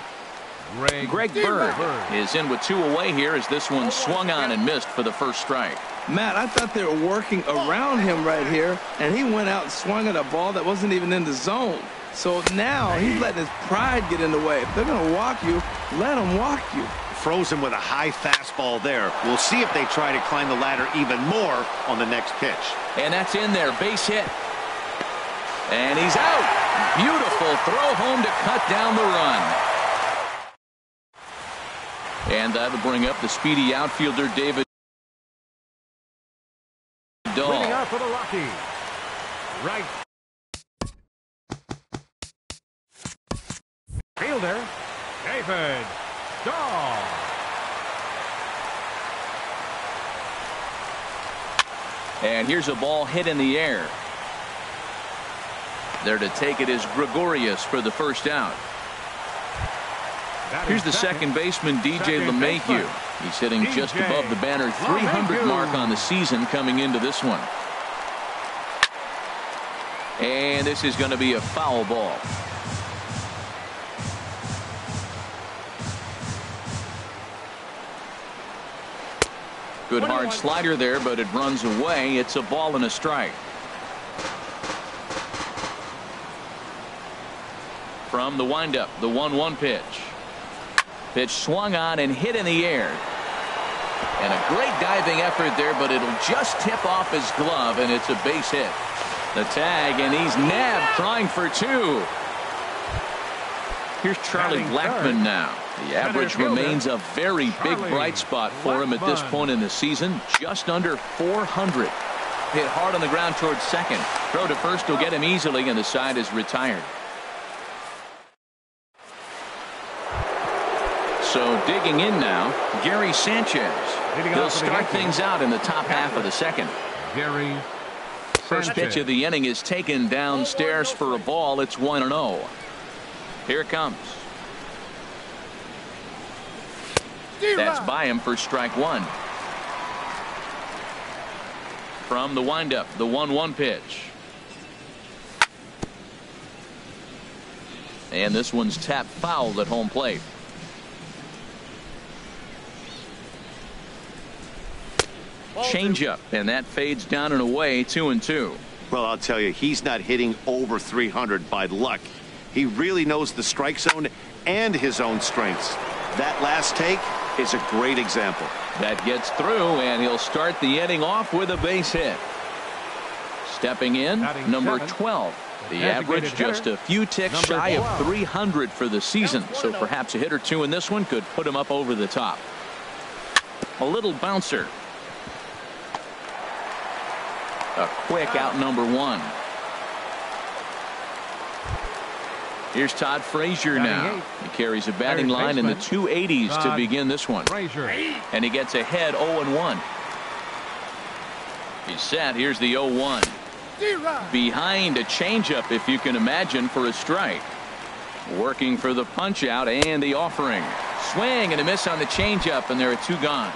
Speaker 1: Greg Bird is in with 2 away here as this one swung on and missed for the first strike.
Speaker 3: Matt, I thought they were working around him right here, and he went out and swung at a ball that wasn't even in the zone. So now he's letting his pride get in the way. If they're going to walk you, let them walk you.
Speaker 4: Frozen with a high fastball there. We'll see if they try to climb the ladder even more on the next pitch.
Speaker 1: And that's in there. Base hit. And he's out. Beautiful throw home to cut down the run. And that'll bring up the speedy outfielder David Dahl.
Speaker 2: leading off for the Rockies. Right fielder David Dahl.
Speaker 1: And here's a ball hit in the air. There to take it is Gregorius for the first out. Here's the second baseman, DJ LeMahieu. He's hitting just above the banner 300 mark on the season coming into this one. And this is going to be a foul ball. Good hard slider there, but it runs away. It's a ball and a strike. From the windup, the 1-1 pitch. Pitch swung on and hit in the air. And a great diving effort there, but it'll just tip off his glove, and it's a base hit. The tag, and he's nabbed, trying for 2. Here's Charlie Blackmon now. The average remains a very big bright spot for him at this point in the season, just under 400. Hit hard on the ground towards second. Throw to first will get him easily, and the side is retired. So digging in now, Gary Sanchez. He'll start things out in the top half of the second.
Speaker 2: Gary
Speaker 1: First pitch of the inning is taken downstairs for a ball. It's 1-0. Here it comes. That's by him for strike 1. From the windup, the 1-1 pitch. And this one's tapped foul at home plate. Changeup, and that fades down and away, 2-2.
Speaker 4: Well, I'll tell you, he's not hitting over 300 by luck. He really knows the strike zone and his own strengths. That last take is a great example.
Speaker 1: That gets through, and he'll start the inning off with a base hit. Stepping in, number 12. The average just a few ticks shy of 300 for the season, so perhaps a hit or two in this one could put him up over the top. A little bouncer. A quick out number 1. Here's Todd Frazier now. He carries a batting line in the 280s to begin this one. And he gets ahead 0-1. He's set. Here's the 0-1. Behind a changeup, if you can imagine, for a strike. Working for the punch out and the offering. Swing and a miss on the changeup, and there are 2 gone.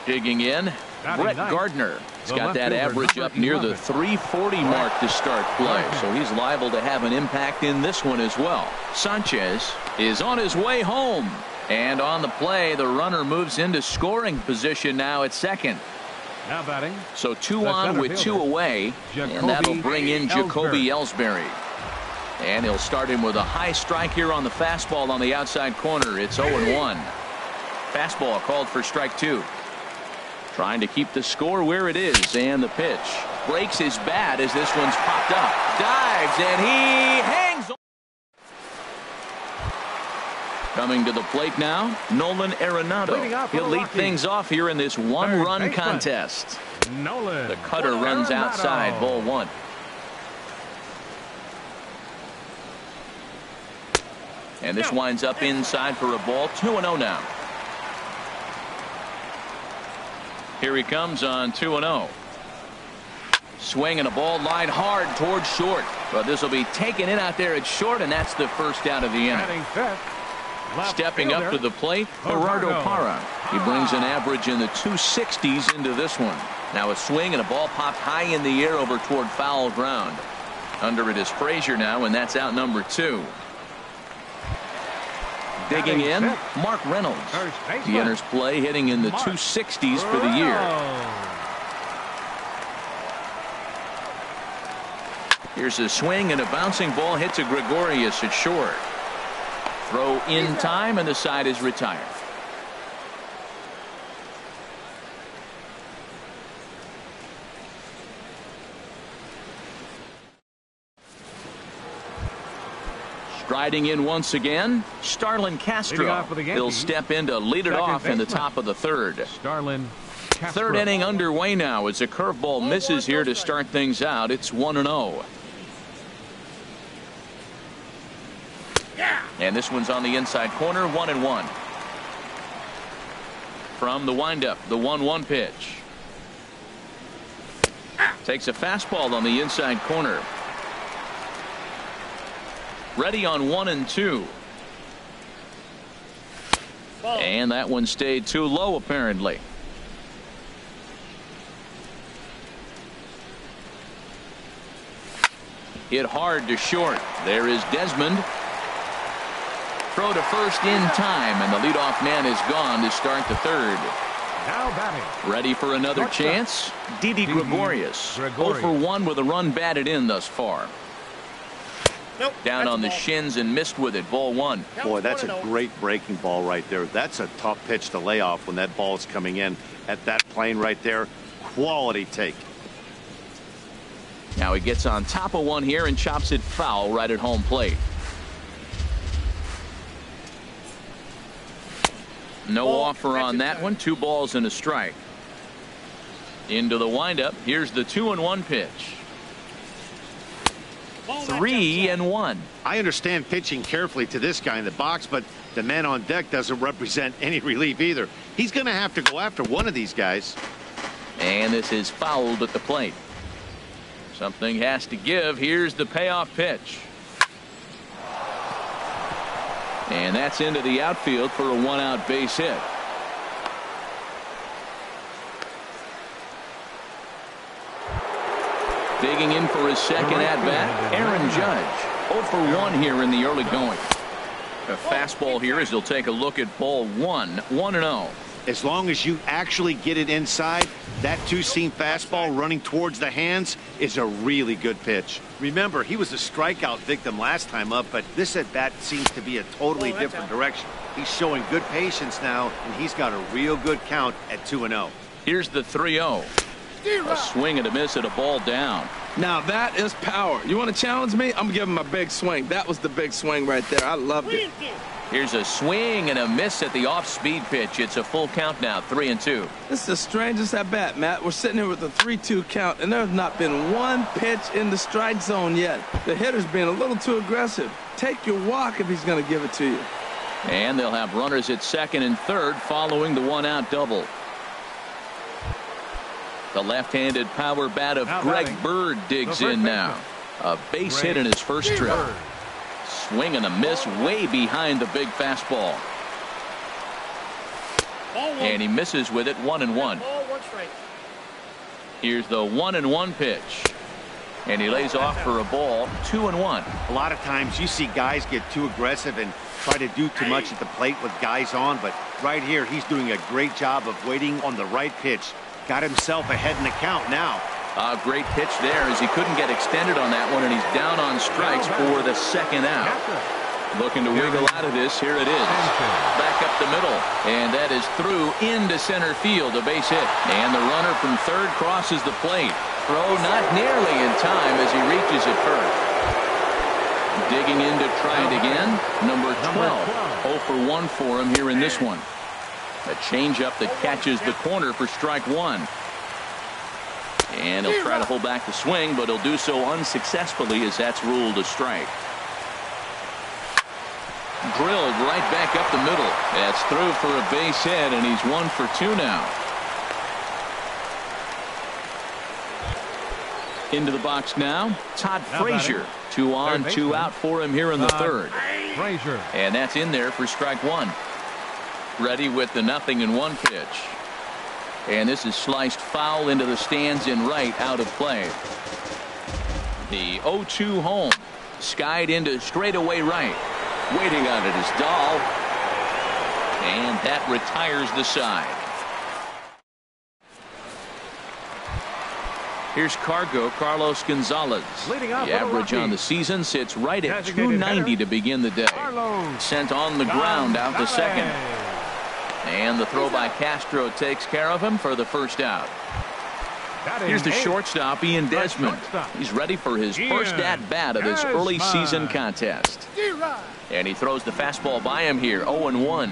Speaker 1: Digging in, Brett Gardner. He's got that average up near the 340 mark to start play, so he's liable to have an impact in this one as well. Sanchez is on his way home, and on the play, the runner moves into scoring position now at second.
Speaker 2: Now batting.
Speaker 1: So 2 on with 2 away, and that'll bring in Jacoby Ellsbury. And he'll start him with a high strike here on the fastball on the outside corner. It's 0-1. Fastball called for strike 2. Trying to keep the score where it is, and the pitch breaks his bat as this one's popped up. Dives, and he hangs on. Coming to the plate now, Nolan Arenado. He'll lead things off here in this 1-run contest. The cutter runs outside, ball 1. And this winds up inside for a ball. 2-0 now. Here he comes on 2-0. Swing and a ball lined hard towards short. But this will be taken in out there at short, and that's the first out of the inning. Stepping up to the plate, Gerardo Parra. He brings an average in the 260s into this one. Now a swing and a ball popped high in the air over toward foul ground. Under it is Frazier now, and that's out number 2. Digging in, Mark Reynolds. He enters play hitting in the 260s for the year. Here's a swing, and a bouncing ball hits a Gregorius at short. Throw in time, and the side is retired. Striding in once again, Starlin Castro. He'll step in to lead it off in the top of the 3rd. Third inning underway now as a curveball misses here to start things out. It's 1-0. And this one's on the inside corner, 1-1. From the windup, the 1-1 pitch. Takes a fastball on the inside corner. Ready on 1-2. And that one stayed too low, apparently. Hit hard to short. There is Desmond. Throw to first in time, and the leadoff man is gone to start the 3rd.
Speaker 2: Now batting.
Speaker 1: Ready for another chance? Didi Gregorius. 0-for-1 with a run batted in thus far. Down on the shins and missed with it. Ball 1.
Speaker 4: Boy, that's a great breaking ball right there. That's a tough pitch to lay off when that ball is coming in at that plane right there. Quality take.
Speaker 1: Now he gets on top of one here and chops it foul right at home plate. No offer on that one. 2 balls and a strike. Into the windup. Here's the 2-1 pitch. 3-1.
Speaker 4: I understand pitching carefully to this guy in the box, but the man on deck doesn't represent any relief either. He's going to have to go after one of these guys.
Speaker 1: And this is fouled at the plate. Something has to give. Here's the payoff pitch. And that's into the outfield for a 1-out base hit. Digging in for his second at-bat, Aaron Judge. 0-for-1 here in the early going. A fastball here as he'll take a look at ball 1. 1-0.
Speaker 4: As long as you actually get it inside, that two-seam fastball running towards the hands is a really good pitch. Remember, he was a strikeout victim last time up, but this at-bat seems to be a totally different direction. He's showing good patience now, and he's got a real good count at 2-0.
Speaker 1: Here's the 3-0. A swing and a miss at a ball down.
Speaker 3: Now that is power. You want to challenge me? I'm giving him a big swing. That was the big swing right there. I loved it.
Speaker 1: Here's a swing and a miss at the off-speed pitch. It's a full count now, 3-2.
Speaker 3: This is the strangest at bat, Matt. We're sitting here with a 3-2 count, and there's not been one pitch in the strike zone yet. The hitter's being a little too aggressive. Take your walk if he's going to give it to you.
Speaker 1: And they'll have runners at second and third following the one-out double. The left-handed power bat of Greg Bird digs in now. A base hit in his first trip. Swing and a miss way behind the big fastball. And he misses with it, 1-1. Here's the 1-1 pitch. And he lays off for a ball, 2-1.
Speaker 4: A lot of times you see guys get too aggressive and try to do too much at the plate with guys on, but right here he's doing a great job of waiting on the right pitch. Got himself ahead in the count now.
Speaker 1: A great pitch there as he couldn't get extended on that one, and he's down on strikes for the second out. Looking to wiggle out of this. Here it is. Back up the middle, and that is through into center field, a base hit. And the runner from third crosses the plate. Throw not nearly in time as he reaches it first. Digging in to try it again. Number 12. 0 for 1 for him here in this one. A changeup that catches the corner for strike one. And he'll try to hold back the swing, but he'll do so unsuccessfully as that's ruled a strike. Drilled right back up the middle. That's through for a base hit, and he's 1 for 2 now. Into the box now, Todd Frazier. 2 on, 2 out for him here in the third.
Speaker 2: Frazier.
Speaker 1: And that's in there for strike one. Ready with the 0-1 pitch. And this is sliced foul into the stands in right, out of play. The 0-2 home. Skied into straightaway right. Waiting on it is Dahl. And that retires the side. Here's Carlos Gonzalez. The average on the season sits right at 290 to begin the day. Sent on the ground out to second. And the throw by Castro takes care of him for the first out. Here's the shortstop, Ian Desmond. He's ready for his first at-bat of this early season contest. And he throws the fastball by him here, 0-1.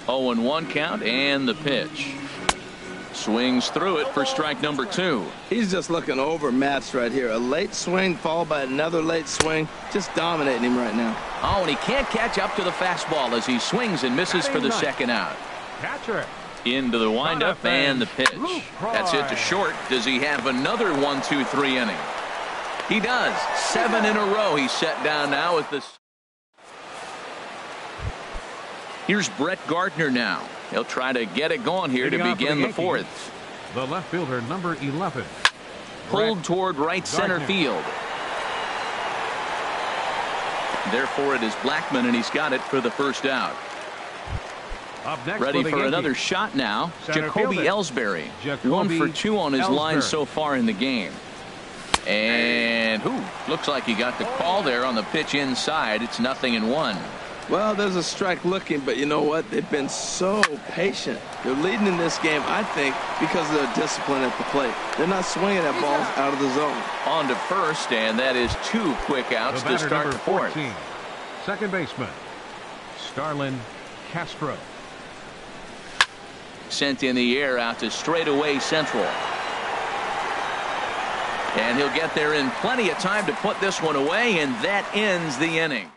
Speaker 1: 0-1 count and the pitch. Swings through it for strike number 2.
Speaker 3: He's just looking overmatched right here. A late swing followed by another late swing. Just dominating him right now.
Speaker 1: Oh, and he can't catch up to the fastball as he swings and misses for the second out. Into the windup and the pitch. That's it to short. Does he have another 1-2-3 inning? He does. 7 in a row he's set down now with this. Here's Brett Gardner now. He'll try to get it going here to begin the fourth.
Speaker 2: The left fielder, number 11.
Speaker 1: Pulled toward right center field. Therefore, it is Blackman, and he's got it for the first out.
Speaker 2: Up next
Speaker 1: ready for another shot now. Jacoby Ellsbury. 1 for 2 on his line so far in the game. And looks like he got the call there on the pitch inside. It's 0-1.
Speaker 3: Well, there's a strike looking, but you know what? They've been so patient. They're leading in this game, I think, because of their discipline at the plate. They're not swinging at balls out of the zone.
Speaker 1: On to first, and that is 2 quick outs to start the fourth.
Speaker 2: 14, second baseman, Starlin Castro.
Speaker 1: Sent in the air out to straightaway central. And he'll get there in plenty of time to put this one away, and that ends the inning.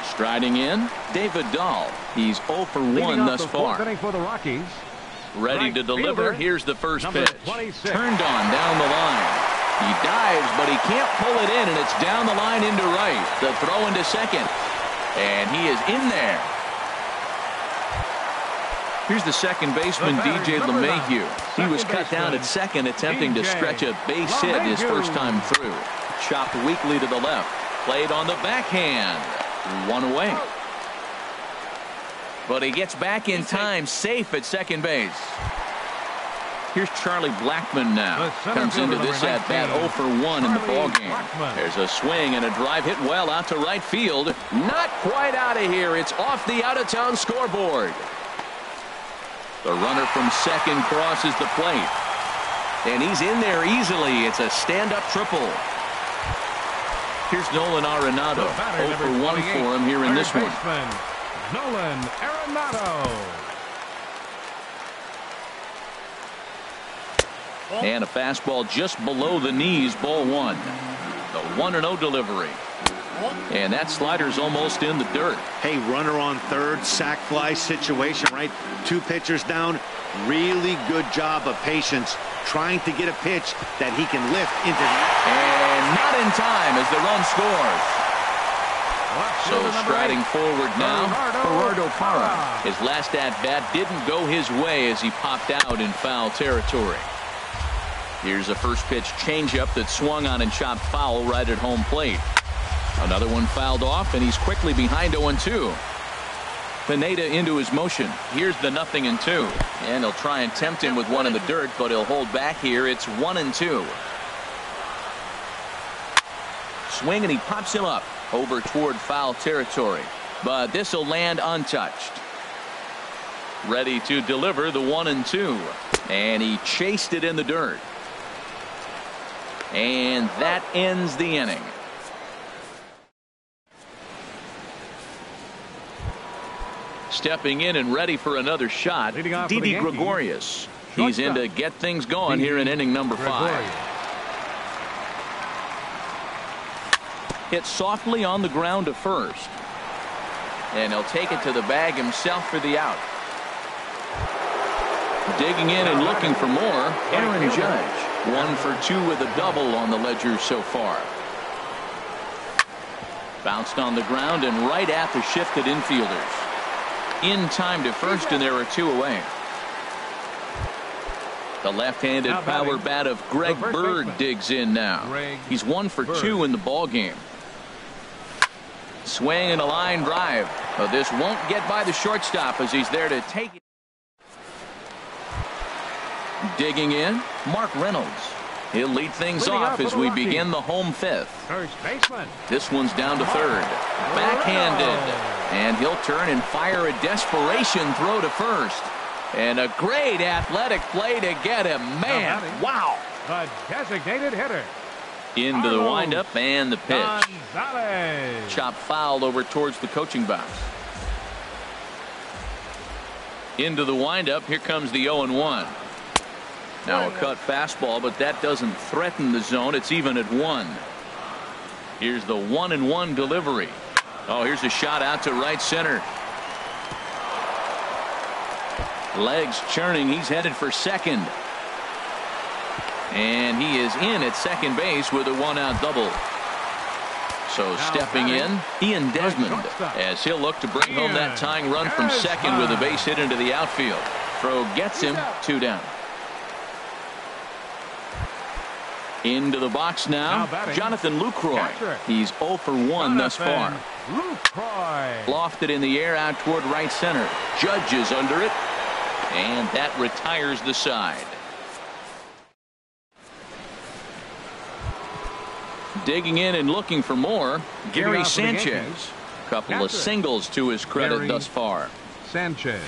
Speaker 1: Striding in, David Dahl. He's 0 for 1 thus far.
Speaker 2: For the Rockies.
Speaker 1: Ready to deliver. Here's the first pitch. Turned on down the line. He dives, but he can't pull it in, and it's down the line into right. The throw into second. And he is in there. Here's the second baseman, DJ LeMahieu. He was cut down at second, attempting to stretch a base hit his first time through. Chopped weakly to the left. Played on the backhand. 1 away. But he gets back in time, safe at second base. Here's Charlie Blackmon now. Comes into this at-bat 0 for 1 in the ballgame. There's a swing and a drive hit well out to right field. Not quite out of here. It's off the out-of-town scoreboard. The runner from second crosses the plate. And he's in there easily. It's a stand-up triple. Here's Nolan Arenado. 0 for 1 for him here in this one.
Speaker 2: Nolan Arenado.
Speaker 1: And a fastball just below the knees, ball 1. The 1-0 delivery. And that slider's almost in the dirt.
Speaker 4: Hey, runner on third, sac fly situation, right? 2 pitchers down. Really good job of patience, trying to get a pitch that he can lift into.
Speaker 1: And not in time as the run scores. So striding forward now, Gerardo Parra. His last at-bat didn't go his way as he popped out in foul territory. Here's a first pitch changeup that swung on and chopped foul right at home plate. Another one fouled off, and he's quickly behind 0-2. Pineda into his motion. Here's the 0-2. And he'll try and tempt him with one in the dirt, but he'll hold back here. It's 1-2. Swing, and he pops him up over toward foul territory. But this will land untouched. Ready to deliver the 1-2. And he chased it in the dirt. And that ends the inning. Stepping in and ready for another shot, Didi Gregorius. He's in to get things going here in inning number 5. Hit softly on the ground to first. And he'll take it to the bag himself for the out. Digging in and looking for more, Aaron Judge. 1 for 2 with a double on the ledger so far. Bounced on the ground and right at the shifted infielders. In time to first, and there are 2 away. The left-handed power bat of Greg Bird digs in now. He's 1 for 2 in the ball game. Swing and a line drive. But this won't get by the shortstop as he's there to take it. Digging in, Mark Reynolds. He'll lead things off as we begin the home 5th.
Speaker 2: First baseman.
Speaker 1: This one's down to third. Backhanded. And he'll turn and fire a desperation throw to first. And a great athletic play to get him. Man, wow.
Speaker 2: The designated hitter.
Speaker 1: Into the windup and the pitch.
Speaker 2: Gonzalez.
Speaker 1: Chop foul over towards the coaching box. Into the windup. Here comes the 0-1. Now a cut fastball, but that doesn't threaten the zone. It's even at 1. Here's the 1-1 delivery. Oh, here's a shot out to right center. Legs churning. He's headed for second. And he is in at second base with a 1-out double. So stepping in, Ian Desmond, as he'll look to bring home that tying run from second with a base hit into the outfield. Throw gets him, 2 down. Into the box now, Jonathan Lucroy. He's 0 for 1 thus far. Lofted in the air out toward right center. Judge is under it, and that retires the side. Digging in and looking for more, Gary Sanchez. A couple of singles to his credit thus far.
Speaker 2: Sanchez.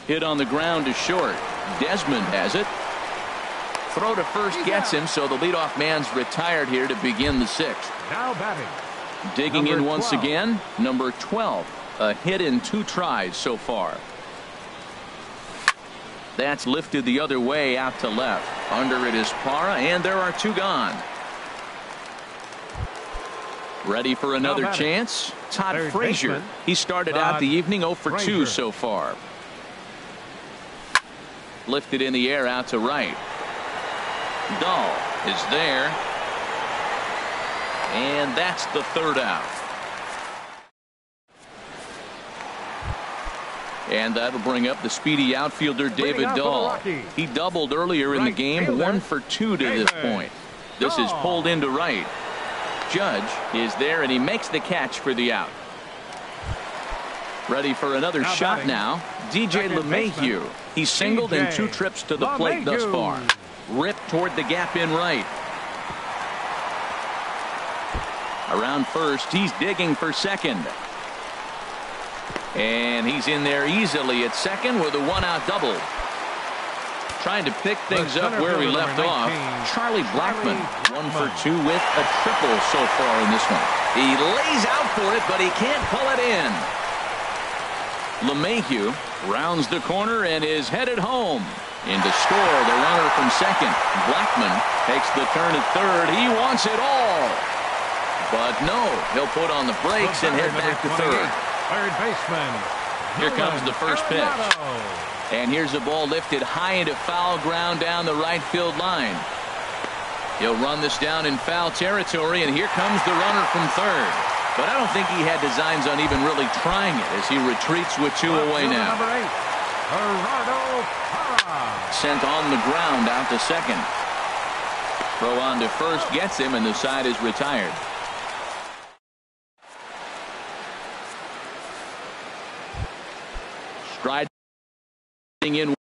Speaker 1: Hit on the ground to short. Desmond has it. Throw to first gets him, so the leadoff man's retired here to begin the 6th.
Speaker 2: Now batting.
Speaker 1: Digging in once again, number 12. A hit in 2 tries so far. That's lifted the other way out to left. Under it is Parra, and there are 2 gone. Ready for another chance? Todd Frazier. He started out the evening 0 for 2 so far. Lifted in the air out to right. Dahl is there. And that's the 3rd out. And that'll bring up the speedy outfielder David Dahl. He doubled earlier in the game, 1 for 2 to this point. This is pulled into right. Judge is there, and he makes the catch for the out. Ready for another shot now. DJ LeMahieu. He's singled in 2 trips to the plate thus far. Ripped toward the gap in right. Around first, he's digging for second. And he's in there easily at second with a 1-out double. Trying to pick things up where we left off. Charlie Blackmon, 1 for 2 with a triple so far in this one. He lays out for it, but he can't pull it in. LeMahieu rounds the corner and is headed home. In to score the runner from second. Blackmon takes the turn at third. He wants it all. But no, he'll put on the brakes and head back to third.
Speaker 2: Third baseman.
Speaker 1: Here comes the first pitch. And here's the ball lifted high into foul ground down the right field line. He'll run this down in foul territory, and here comes the runner from third. But I don't think he had designs on even really trying it as he retreats with 2 away now. Sent on the ground out to second. Throw on to first gets him, and the side is retired. Striding in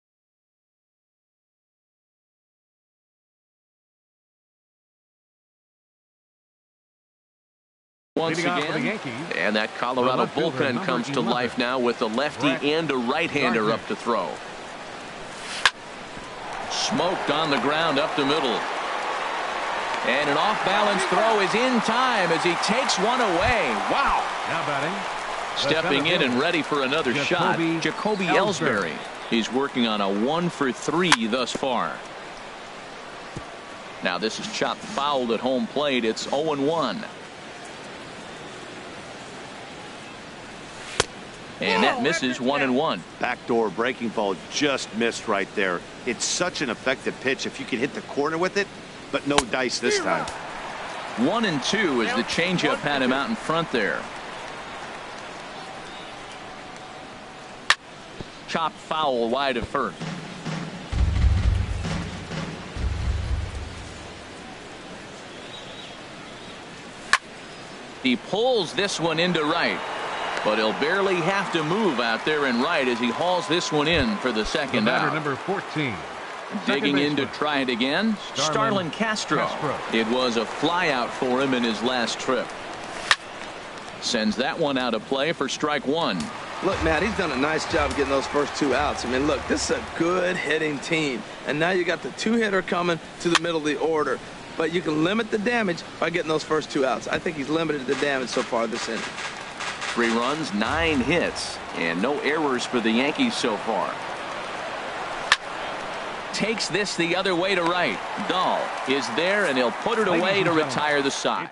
Speaker 1: once again, and that Colorado bullpen comes to life now with a lefty and a right-hander up to throw. Smoked on the ground up the middle. And an off-balance throw is in time as he takes one away. Wow.
Speaker 2: Now batting.
Speaker 1: Stepping in and ready for another shot, Jacoby Ellsbury. He's working on a 1 for 3 thus far. Now this is chopped fouled at home plate. It's 0-1. And that misses 1-1.
Speaker 4: Backdoor breaking ball just missed right there. It's such an effective pitch if you can hit the corner with it, but no dice this time.
Speaker 1: 1-2 as the changeup had him out in front there. Chopped foul wide of first. He pulls this one into right, but he'll barely have to move out there in right as he hauls this one in for the second out.
Speaker 2: Number 14.
Speaker 1: Digging in to try it again, Starlin Castro. It was a fly out for him in his last trip. Sends that one out of play for strike 1.
Speaker 3: Look, Matt, he's done a nice job of getting those first 2 outs. I mean, look, this is a good hitting team. And now you got the 2-hitter coming to the middle of the order. But you can limit the damage by getting those first 2 outs. I think he's limited the damage so far this inning.
Speaker 1: 3 runs, 9 hits, and no errors for the Yankees so far. Takes this the other way to right. Dahl is there, and he'll put it away to retire the side.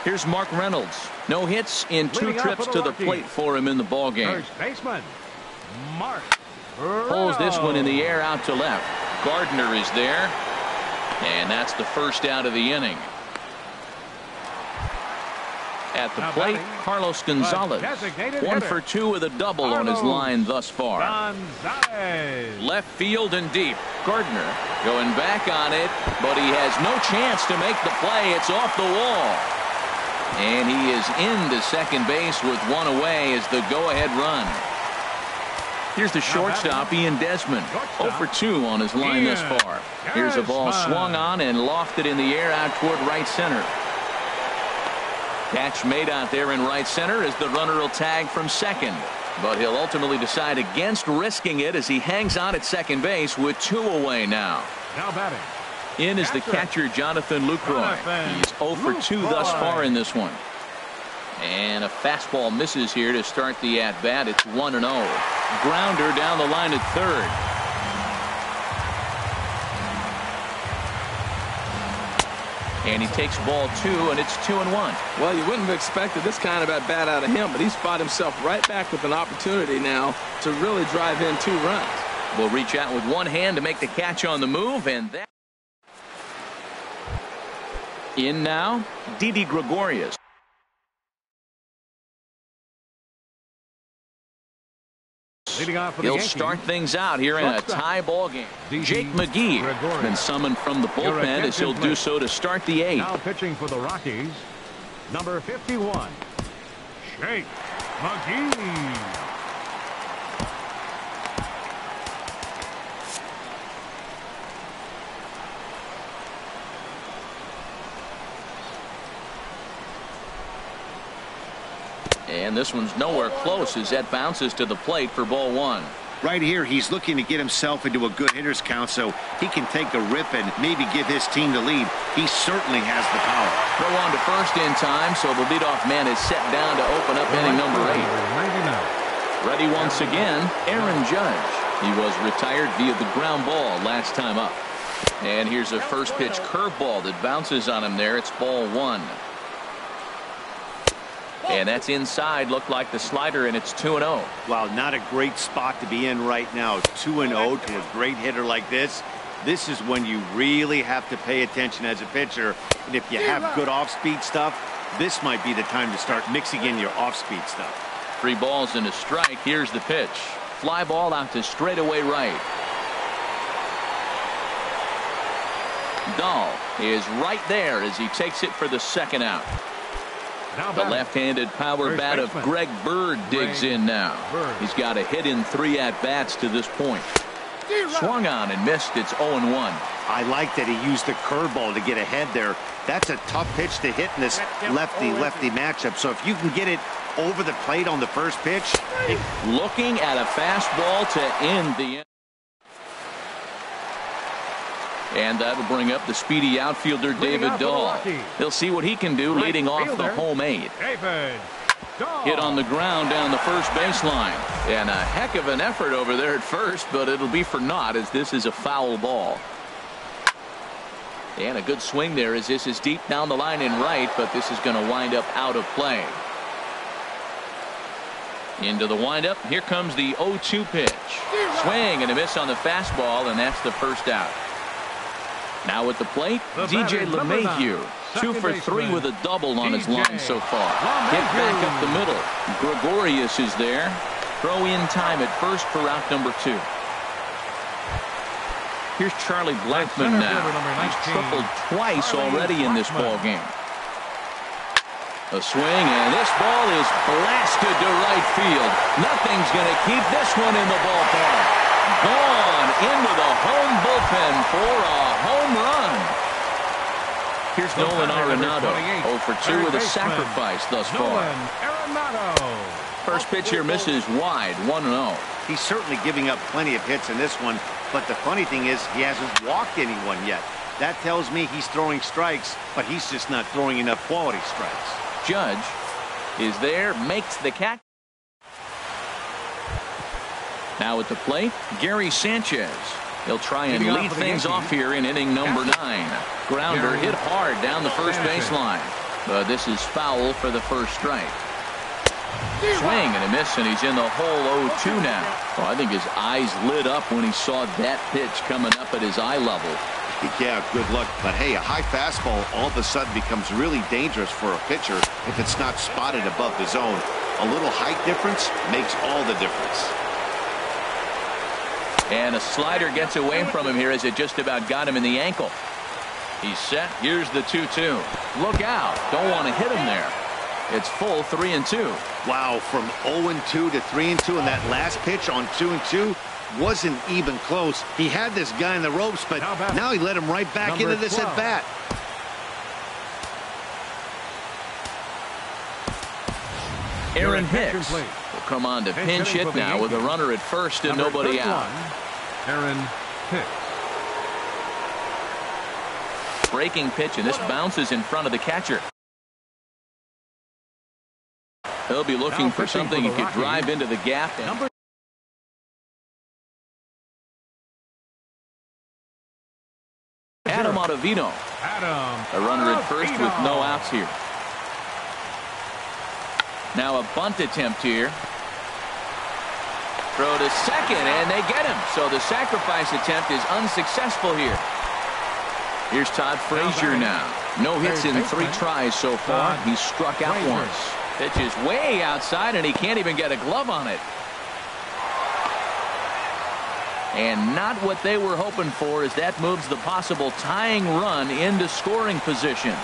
Speaker 1: Here's Mark Reynolds. No hits in 2 trips to the plate for him in the ballgame.
Speaker 2: First baseman, Mark.
Speaker 1: Pulls this one in the air out to left. Gardner is there, and that's the first out of the inning. At the plate, Carlos Gonzalez. 1 for 2 with a double on his line thus far. Left field and deep. Gardner going back on it, but he has no chance to make the play. It's off the wall. And he is into second base with 1 away as the go-ahead run. Here's the shortstop, Ian Desmond. 0 for 2 on his line thus far. Here's a ball swung on and lofted in the air out toward right center. Catch made out there in right center as the runner will tag from second. But he'll ultimately decide against risking it as he hangs on at second base with 2 away now.
Speaker 2: Now batting.
Speaker 1: In is the catcher, Jonathan Lucroy. He's 0 for 2 thus far in this one. And a fastball misses here to start the at-bat. It's 1-0. Grounder down the line at third. And he takes ball 2, and it's 2-1.
Speaker 3: Well, you wouldn't have expected this kind of at-bat out of him, but he's fought himself right back with an opportunity now to really drive in 2 runs.
Speaker 1: Will reach out with one hand to make the catch on the move, and that. In now, Didi Gregorius. He'll start things out here in a tie ball game. Jake McGee has been summoned from the bullpen as he'll do so to start the 8th.
Speaker 2: Now pitching for the Rockies, number 51, Jake McGee.
Speaker 1: And this one's nowhere close as that bounces to the plate for ball one.
Speaker 4: Right here, he's looking to get himself into a good hitter's count so he can take a rip and maybe give his team the lead. He certainly has the power.
Speaker 1: Throw on to first in time, so the leadoff man is set down to open up inning number 8. Ready once again, Aaron Judge. He was retired via the ground ball last time up. And here's a first pitch curveball that bounces on him there. It's ball one. And that's inside. Looked like the slider, and it's 2-0.
Speaker 4: Wow, not a great spot to be in right now. 2-0 to a great hitter like this. This is when you really have to pay attention as a pitcher. And if you have good off-speed stuff, this might be the time to start mixing in your off-speed stuff.
Speaker 1: 3 balls and a strike. Here's the pitch. Fly ball out to straightaway right. Dahl is right there as he takes it for the second out. The left-handed power bat of Greg Bird digs in now. He's got a hit in 3 at-bats to this point. Swung on and missed. It's 0-1.
Speaker 4: I like that he used the curveball to get ahead there. That's a tough pitch to hit in this lefty-lefty matchup. So if you can get it over the plate on the first pitch.
Speaker 1: Looking at a fastball to end the inning. And that'll bring up the speedy outfielder David Dahl. He'll see what he can do leading off the home 8. Hit on the ground down the first baseline. And a heck of an effort over there at first, but it'll be for naught as this is a foul ball. And a good swing there as this is deep down the line in right, but this is going to wind up out of play. Into the windup. Here comes the 0-2 pitch. Swing and a miss on the fastball, and that's the first out. Now at the plate, DJ LeMahieu, 2 for 3 with a double on his line so far. Hit back up the middle. Gregorius is there. Throw in time at first for out number 2. Here's Charlie Blackmon now. He's tripled twice already in this ball game. A swing, and this ball is blasted to right field. Nothing's going to keep this one in the ballpark. Gone into the home bullpen for a home run. Here's Nolan Arenado, 0 for 2 with a sacrifice thus far. First pitch here misses wide, 1-0.
Speaker 4: He's certainly giving up plenty of hits in this one, but the funny thing is he hasn't walked anyone yet. That tells me he's throwing strikes, but he's just not throwing enough quality strikes.
Speaker 1: Judge is there, makes the catch. Now at the plate, Gary Sanchez. He'll try and lead things off here in inning number 9. Grounder hit hard down the first baseline. But this is foul for the first strike. Swing and a miss, and he's in the hole 0-2 now. Well, I think his eyes lit up when he saw that pitch coming up at his eye level.
Speaker 4: Yeah, good luck. But hey, a high fastball all of a sudden becomes really dangerous for a pitcher if it's not spotted above the zone. A little height difference makes all the difference.
Speaker 1: And a slider gets away from him here as it just about got him in the ankle. He's set. Here's the 2-2. Look out. Don't want to hit him there. It's full 3-2.
Speaker 4: Wow, from 0-2 to 3-2, and that last pitch on 2-2 wasn't even close. He had this guy in the ropes, but now he let him right back into this at bat.
Speaker 1: Aaron Hicks will come on to pinch hit now with a runner at first and nobody out.
Speaker 2: Aaron Hicks.
Speaker 1: Breaking pitch, and this bounces in front of the catcher. He'll be looking for something he could drive into the gap. Adam Ottavino. A runner at first with no outs here. Now a bunt attempt here. Throw to second, and they get him. So the sacrifice attempt is unsuccessful here. Here's Todd Frazier now. No hits in 3 tries so far. He's struck out once. Pitch is way outside, and he can't even get a glove on it. And not what they were hoping for, as that moves the possible tying run into scoring position.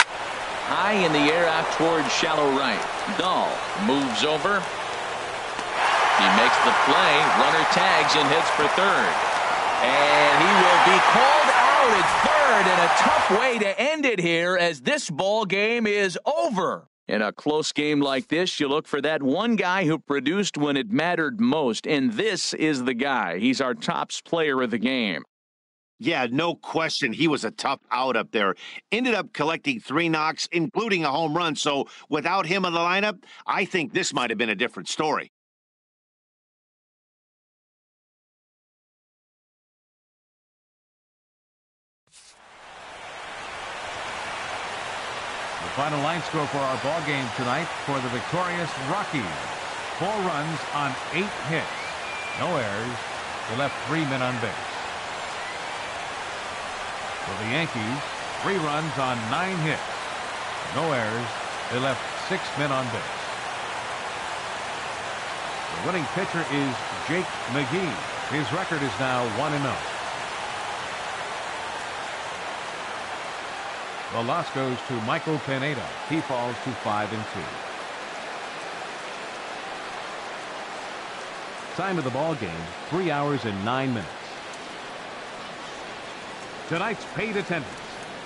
Speaker 1: high in the air out towards shallow right. Dahl moves over. He makes the play. Runner tags and hits for third. And he will be called out at third, and a tough way to end it here as this ball game is over. In a close game like this, you look for that one guy who produced when it mattered most, and this is the guy. He's our tops player of the game.
Speaker 4: Yeah, no question. He was a tough out up there. Ended up collecting 3 knocks, including a home run. So without him in the lineup, I think this might have been a different story.
Speaker 2: The final line score for our ball game tonight for the victorious Rockies. 4 runs on 8 hits. No errors. They left 3 men on base. For the Yankees, 3 runs on 9 hits. No errors. They left 6 men on base. The winning pitcher is Jake McGee. His record is now 1-0. The loss goes to Michael Pineda. He falls to 5-2. Time of the ball game, 3 hours and 9 minutes. Tonight's paid attendance,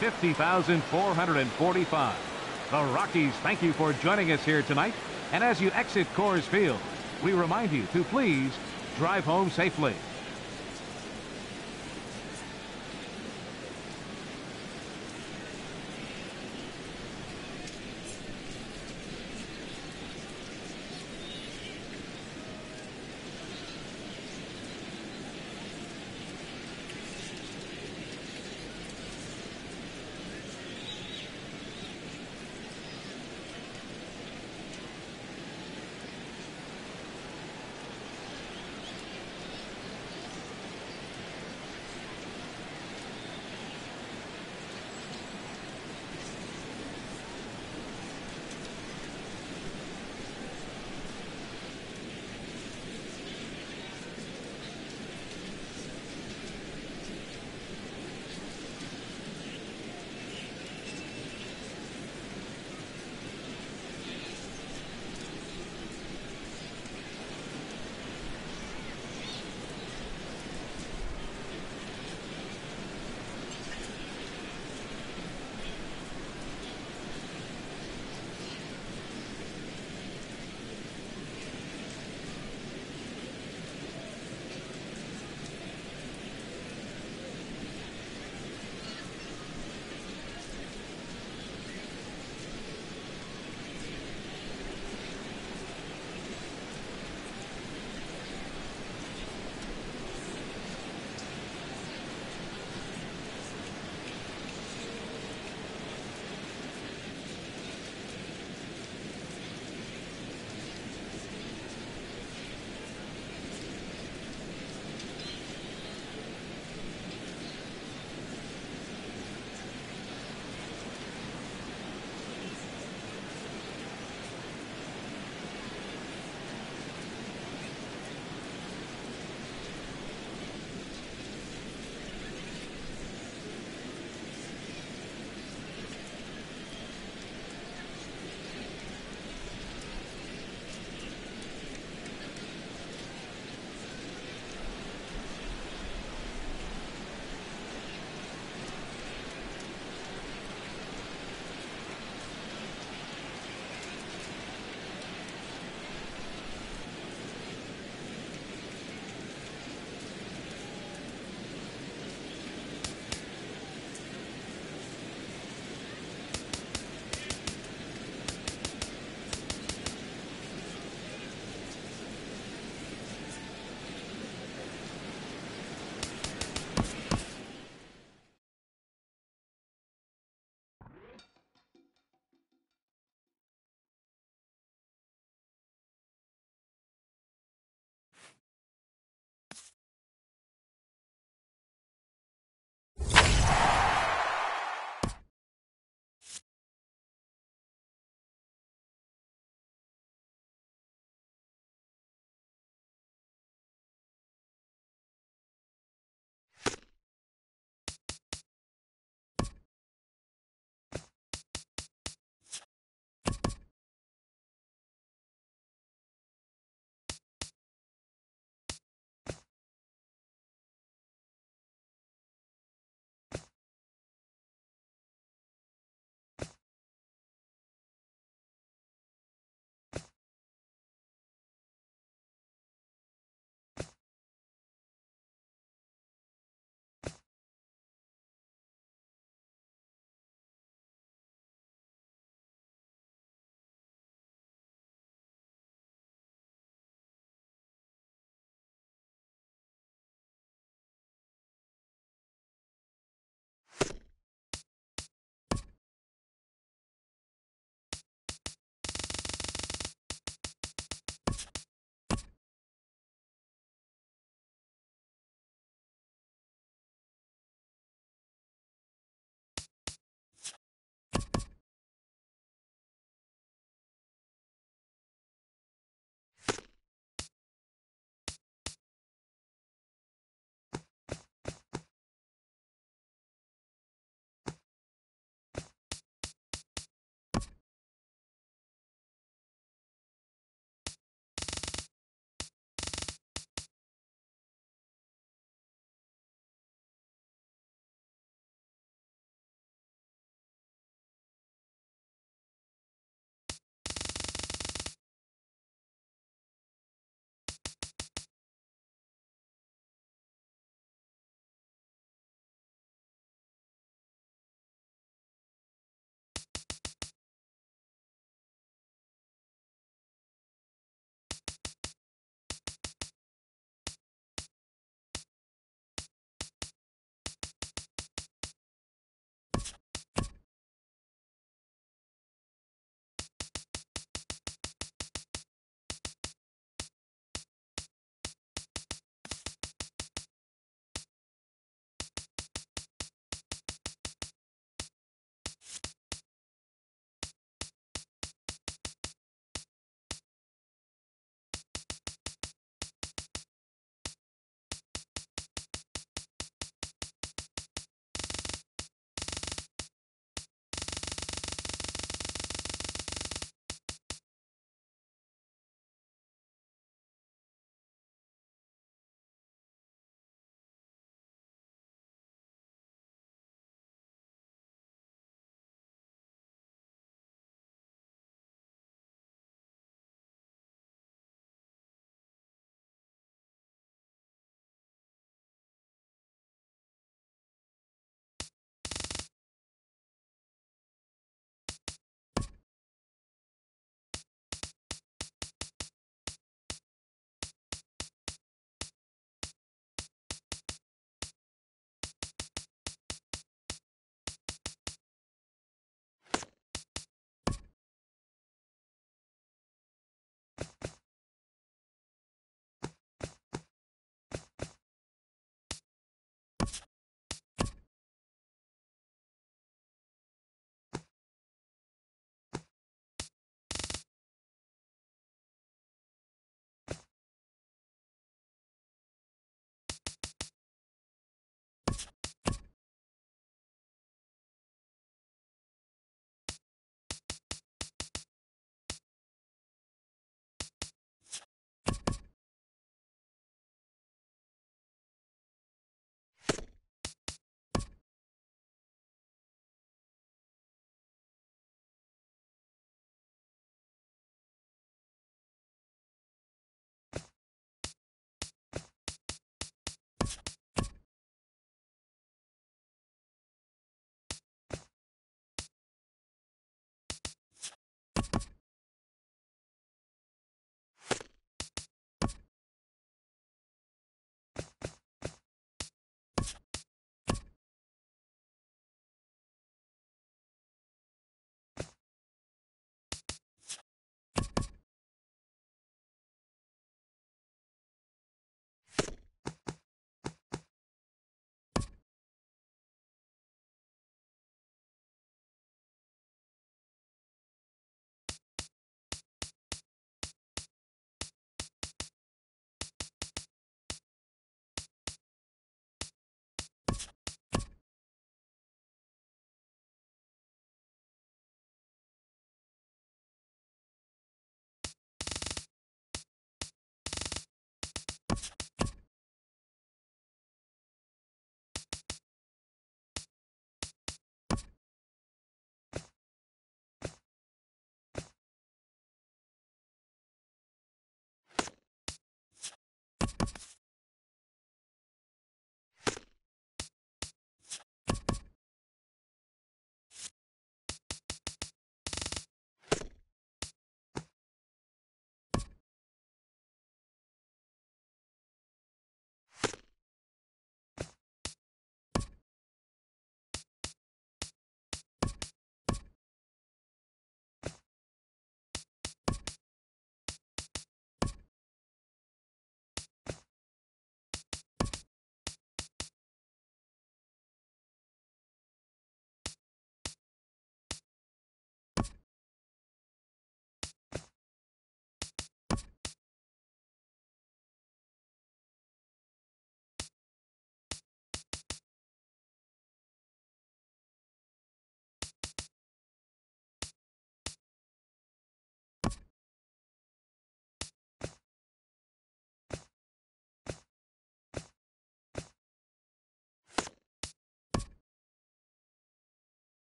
Speaker 2: 50,445. The Rockies thank you for joining us here tonight. And as you exit Coors Field, we remind you to please drive home safely.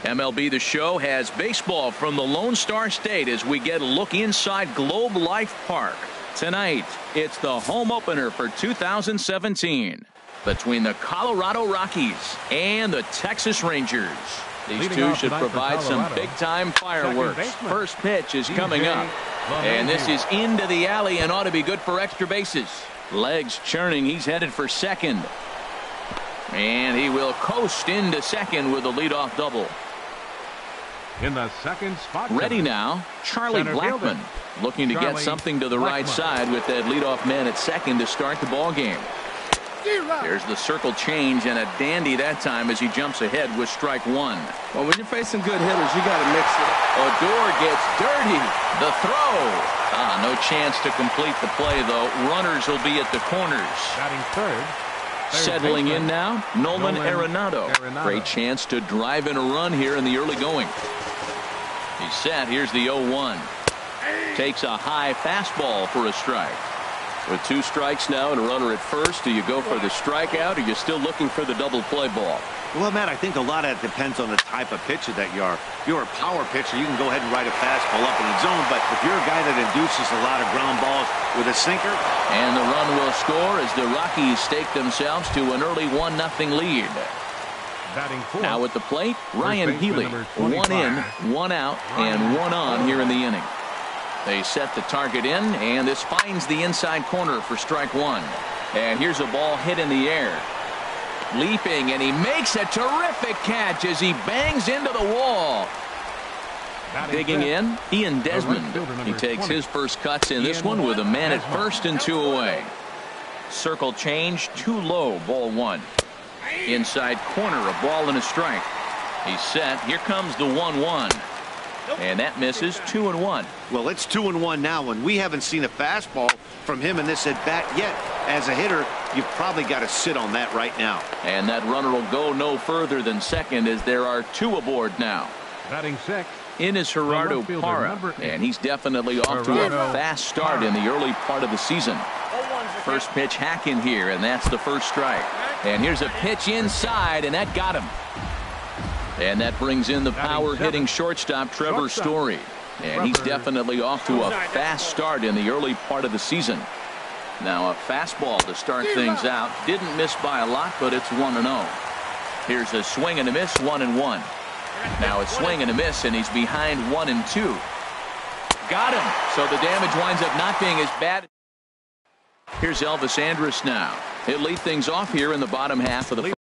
Speaker 1: MLB The Show has baseball from the Lone Star State as we get a look inside Globe Life Park. Tonight, it's the home opener for 2017 between the Colorado Rockies and the Texas Rangers. These two should provide some big-time fireworks. First pitch is coming up, and this is into the alley and ought to be good for extra bases. Legs churning, he's headed for second. And he will coast into second with a leadoff double.
Speaker 2: In the second spot.
Speaker 1: Ready now, Charlie Blackmon looking to get something to the right side with that leadoff man at second to start the ball game. There's the circle change and a dandy that time as he jumps ahead with strike one.
Speaker 3: Well, when you're facing good hitters, you got to mix it.
Speaker 1: Odor gets dirty. The throw. No chance to complete the play, though. Runners will be at the corners.
Speaker 2: Batting third.
Speaker 1: Settling in now, Nolan Arenado. Great chance to drive in a run here in the early going. He's set. Here's the 0-1. Takes a high fastball for a strike. With 2 strikes now and a runner at first, do you go for the strikeout, or are you still looking for the double play ball?
Speaker 4: Well, Matt, I think a lot of that depends on the type of pitcher that you are. If you're a power pitcher, you can go ahead and ride a fastball up in the zone, but if you're a guy that induces a lot of ground balls with a sinker.
Speaker 1: And the run will score as the Rockies stake themselves to an early 1-0 lead. Now at the plate, Ryan Healy. 1 in, 1 out, and 1 on here in the inning. They set the target in, and this finds the inside corner for strike 1. And here's a ball hit in the air. Leaping, and he makes a terrific catch as he bangs into the wall. Digging in, Ian Desmond. He takes his first cuts in this one with a man at first and 2 away. Circle change, too low, ball 1. Inside corner, a ball and a strike. He's set. Here comes the 1-1. And that misses. 2-1.
Speaker 4: Well, it's 2-1 now, and we haven't seen a fastball from him in this at bat yet. As a hitter, you've probably got to sit on that right now.
Speaker 1: And that runner will go no further than second as there are 2 aboard now.
Speaker 2: Batting 6.
Speaker 1: In is Gerardo Parra, and he's definitely off to a fast start in the early part of the season. First pitch hack in here, and that's the first strike. And here's a pitch inside, and that got him. And that brings in the power-hitting shortstop Trevor Story. And he's definitely off to a fast start in the early part of the season. Now a fastball to start things out. Didn't miss by a lot, but it's 1-0. Here's a swing and a miss, 1-1. Now a swing and a miss, and he's behind 1-2. Got him. So the damage winds up not being as bad. Here's Elvis Andrus now. He'll lead things off here in the bottom half of the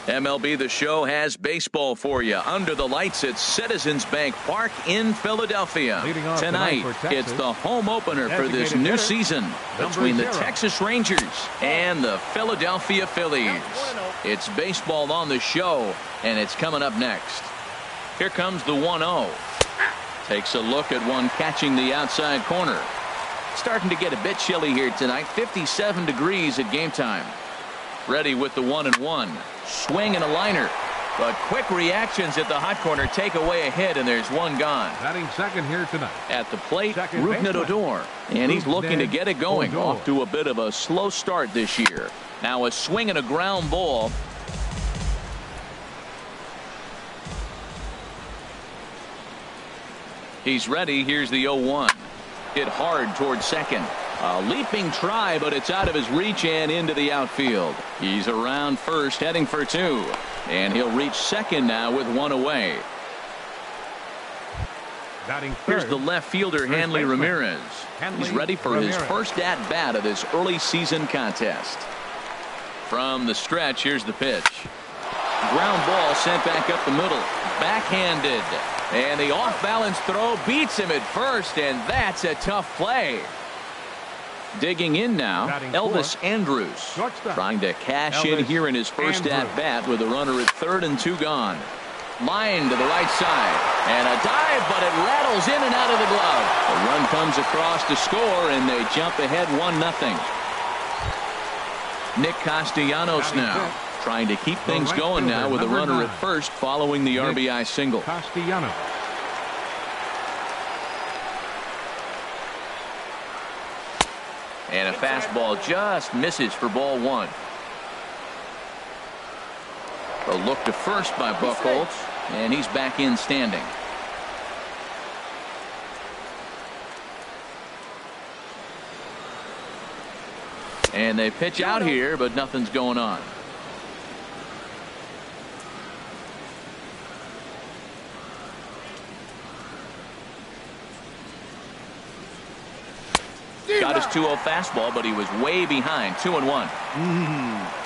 Speaker 1: MLB The Show has baseball for you under the lights at Citizens Bank Park in Philadelphia. Tonight, it's the home opener for this new season between the Texas Rangers and the Philadelphia Phillies. It's baseball on the show, and it's coming up next. Here comes the 1-0. Takes a look at one catching the outside corner. Starting to get a bit chilly here tonight. 57 degrees at game time. Ready with the 1-1. Swing and a liner. But quick reactions at the hot corner take away a hit, and there's one gone.
Speaker 2: Batting second here tonight.
Speaker 1: At the plate, Rougned Odor. And he's looking to get it going. Off to a bit of a slow start this year. Now a swing and a ground ball. He's ready. Here's the 0-1. Hit hard towards second. A leaping try, but it's out of his reach and into the outfield. He's around first, heading for two. And he'll reach second now with one away. Here's the left fielder, Hanley Ramirez. He's ready for his first at-bat of this early season contest. From the stretch, here's the pitch. Ground ball sent back up the middle. Backhanded. And the off-balance throw beats him at first, and that's a tough play. Digging in now, Elvis Andrus, trying to cash in here in his first at-bat with a runner at third and two gone. Line to the right side, and a dive, but it rattles in and out of the glove. A run comes across to score, and they jump ahead 1-0. Nick Castellanos now, trying to keep things going now with a runner at first following the RBI single.
Speaker 2: Castellanos.
Speaker 1: And a fastball just misses for ball one. A look to first by Buchholz, and he's back in standing. And they pitch out here, but nothing's going on. Got his 2-0 fastball, but he was way behind. 2-1.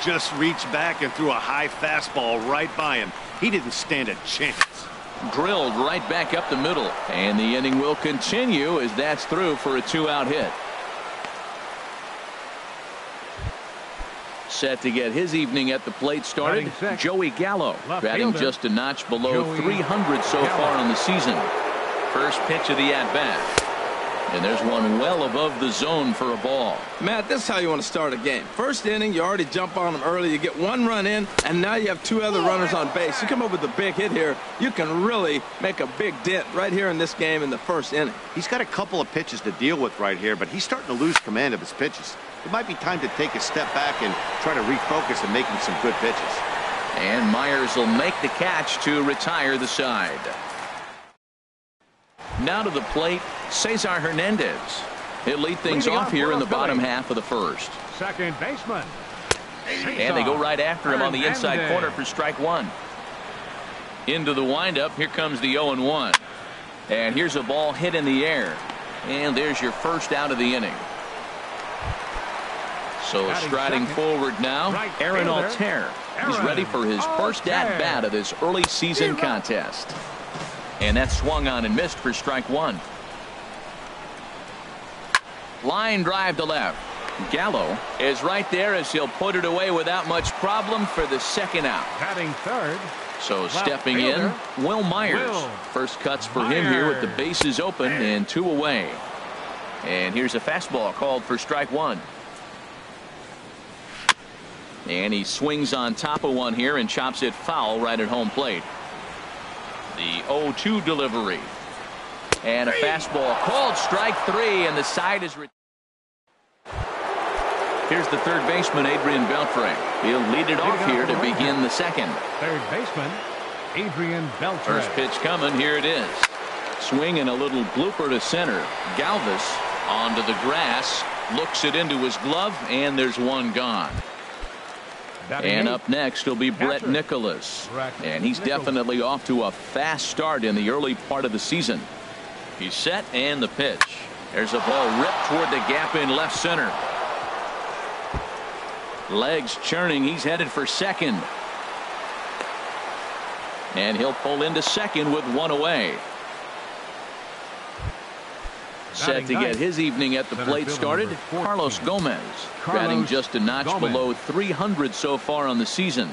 Speaker 4: Just reached back and threw a high fastball right by him. He didn't stand a chance.
Speaker 1: Drilled right back up the middle. And the inning will continue as that's through for a 2-out hit. Set to get his evening at the plate started, Joey Gallo, batting just a notch below 300 so far in the season. First pitch of the at-bat. And there's one well above the zone for a ball.
Speaker 3: Matt, this is how you want to start a game. First inning, you already jump on them early. You get one run in, and now you have two other runners on base. You come up with a big hit here. You can really make a big dent right here in this game in the first inning.
Speaker 4: He's got a couple of pitches to deal with right here, but he's starting to lose command of his pitches. It might be time to take a step back and try to refocus and making some good pitches.
Speaker 1: And Myers will make the catch to retire the side. Now to the plate, Cesar Hernandez. He'll lead things off here in the bottom half of the first.
Speaker 2: Second baseman.
Speaker 1: And they go right after him on the inside corner for strike one. Into the windup, here comes the 0-1. And here's a ball hit in the air. And there's your first out of the inning. So striding forward now, Aaron Altair. He's ready for his first at-bat of this early season contest. And that swung on and missed for strike one. Line drive to left. Gallo is right there as he'll put it away without much problem for the second out.
Speaker 2: Batting third.
Speaker 1: So stepping in, Will Myers. First cuts for him here with the bases open and two away. And here's a fastball called for strike one. And he swings on top of one here and chops it foul right at home plate. The 0-2 delivery. And a fastball called strike three, and the side is. Here's the third baseman, Adrian Beltre. He'll lead it off here to begin the second.
Speaker 2: Third baseman, Adrian Beltre.
Speaker 1: First pitch coming. Here it is. Swing and a little blooper to center. Galvis onto the grass. Looks it into his glove, and there's one gone. And up next will be Brett Nicholas. And he's definitely off to a fast start in the early part of the season. He's set, and the pitch. There's a ball ripped toward the gap in left center. Legs churning. He's headed for second. And he'll pull into second with one away. Set to get his evening at the plate started, Carlos Gomez, batting just a notch below 300 so far on the season.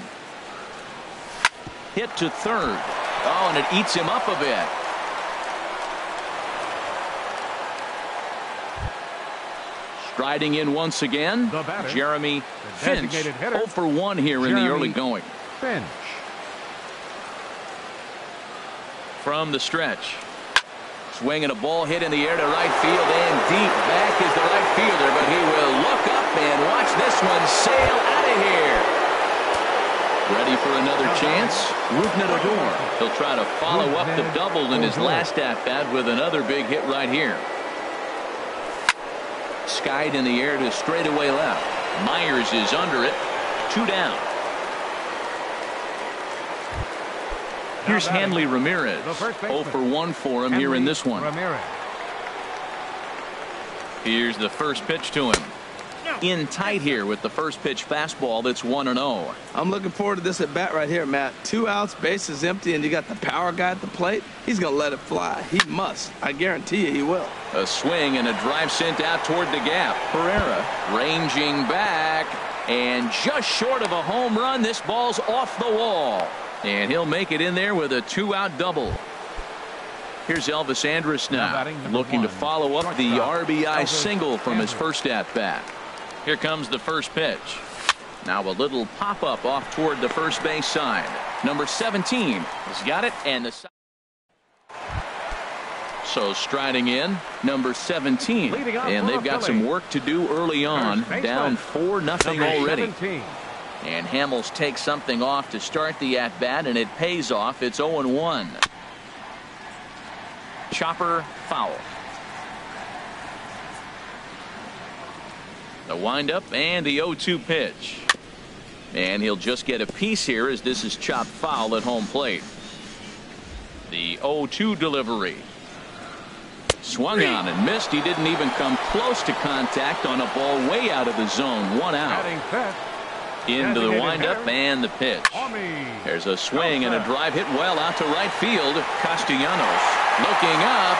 Speaker 1: Hit to third. Oh, and it eats him up a bit. Striding in once again, Jeremy Finch, 0 for 1 here in the early going.
Speaker 2: Finch.
Speaker 1: From the stretch. Swinging a ball hit in the air to right field and deep. Back is the right fielder, but he will look up and watch this one sail out of here. Ready for another chance? Odor. He'll try to follow up the double in his last at-bat with another big hit right here. Skied in the air to straightaway left. Myers is under it. 2 down. Here's Hanley Ramirez. 0 for 1 for him here in this one. Here's the first pitch to him. In tight here with the first pitch fastball that's 1-0.
Speaker 3: I'm looking forward to this at bat right here, Matt. 2 outs, bases empty, and you got the power guy at the plate. He's going to let it fly. He must. I guarantee you he will.
Speaker 1: A swing and a drive sent out toward the gap. Pereira ranging back and just short of a home run. This ball's off the wall. And he'll make it in there with a 2-out double. Here's Elvis Andrus now, looking to follow up the RBI single from his first at-bat. Here comes the first pitch. Now a little pop-up off toward the first base side. Number 17 has got it, and the so striding in, number 17, and they've got some work to do early on. Down 4-0 already. And Hamels takes something off to start the at-bat, and it pays off. It's 0-1. Chopper foul. The windup and the 0-2 pitch. And he'll just get a piece here as this is chopped foul at home plate. The 0-2 delivery. Swung on and missed. He didn't even come close to contact on a ball way out of the zone. 1 out. Into the windup and the pitch. There's a swing and a drive hit well out to right field. Castellanos looking up.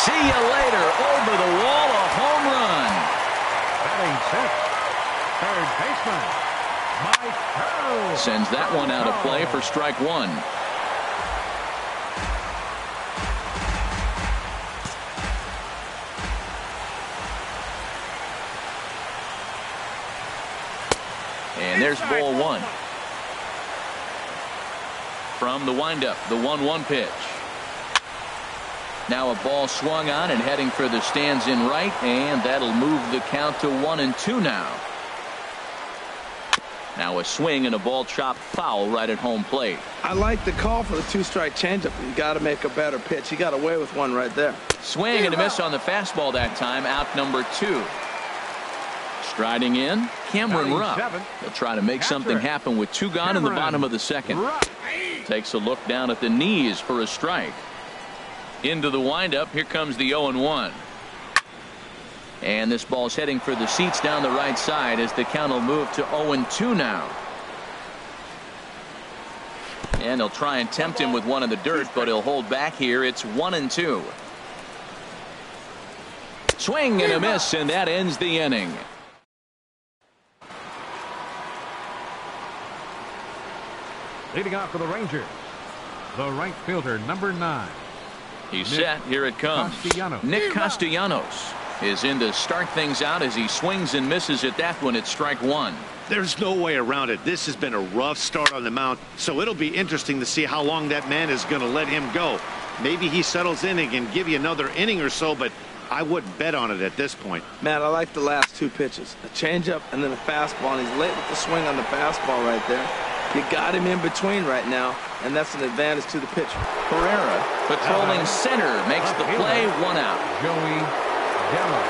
Speaker 1: See you later. Over the wall, a home run.
Speaker 2: Batting sixth, third baseman Mike
Speaker 1: sends that one out of play for strike 1. And there's ball 1. From the windup, the 1-1 pitch. Now a ball swung on and heading for the stands in right, and that'll move the count to 1-2 now. Now a swing and a ball chopped foul right at home plate.
Speaker 3: I like the call for the 2-strike changeup. You got to make a better pitch. He got away with one right there.
Speaker 1: Swing and a miss on the fastball that time. Out number 2. Striding in, Cameron Rupp. He'll try to make something happen with 2 gone in the bottom of the second. Takes a look down at the knees for a strike. Into the windup. Here comes the 0-1. And this ball's heading for the seats down the right side as the count will move to 0-2 now. And he'll try and tempt him with one in the dirt, but he'll hold back here. It's 1-2. Swing and a miss, and that ends the inning.
Speaker 2: Leading off for the Rangers, the right fielder, number 9.
Speaker 1: He's set. Here it comes. Nick Castellanos is in to start things out as he swings and misses at that one at strike 1.
Speaker 4: There's no way around it. This has been a rough start on the mound, so it'll be interesting to see how long that man is going to let him go. Maybe he settles in and can give you another inning or so, but I wouldn't bet on it at this point.
Speaker 3: Matt, I like the last 2 pitches. A changeup and then a fastball, and he's late with the swing on the fastball right there. You got him in between right now, and that's an advantage to the pitcher.
Speaker 1: Pereira patrolling center makes the play. 1 out.
Speaker 2: Joey Gallo.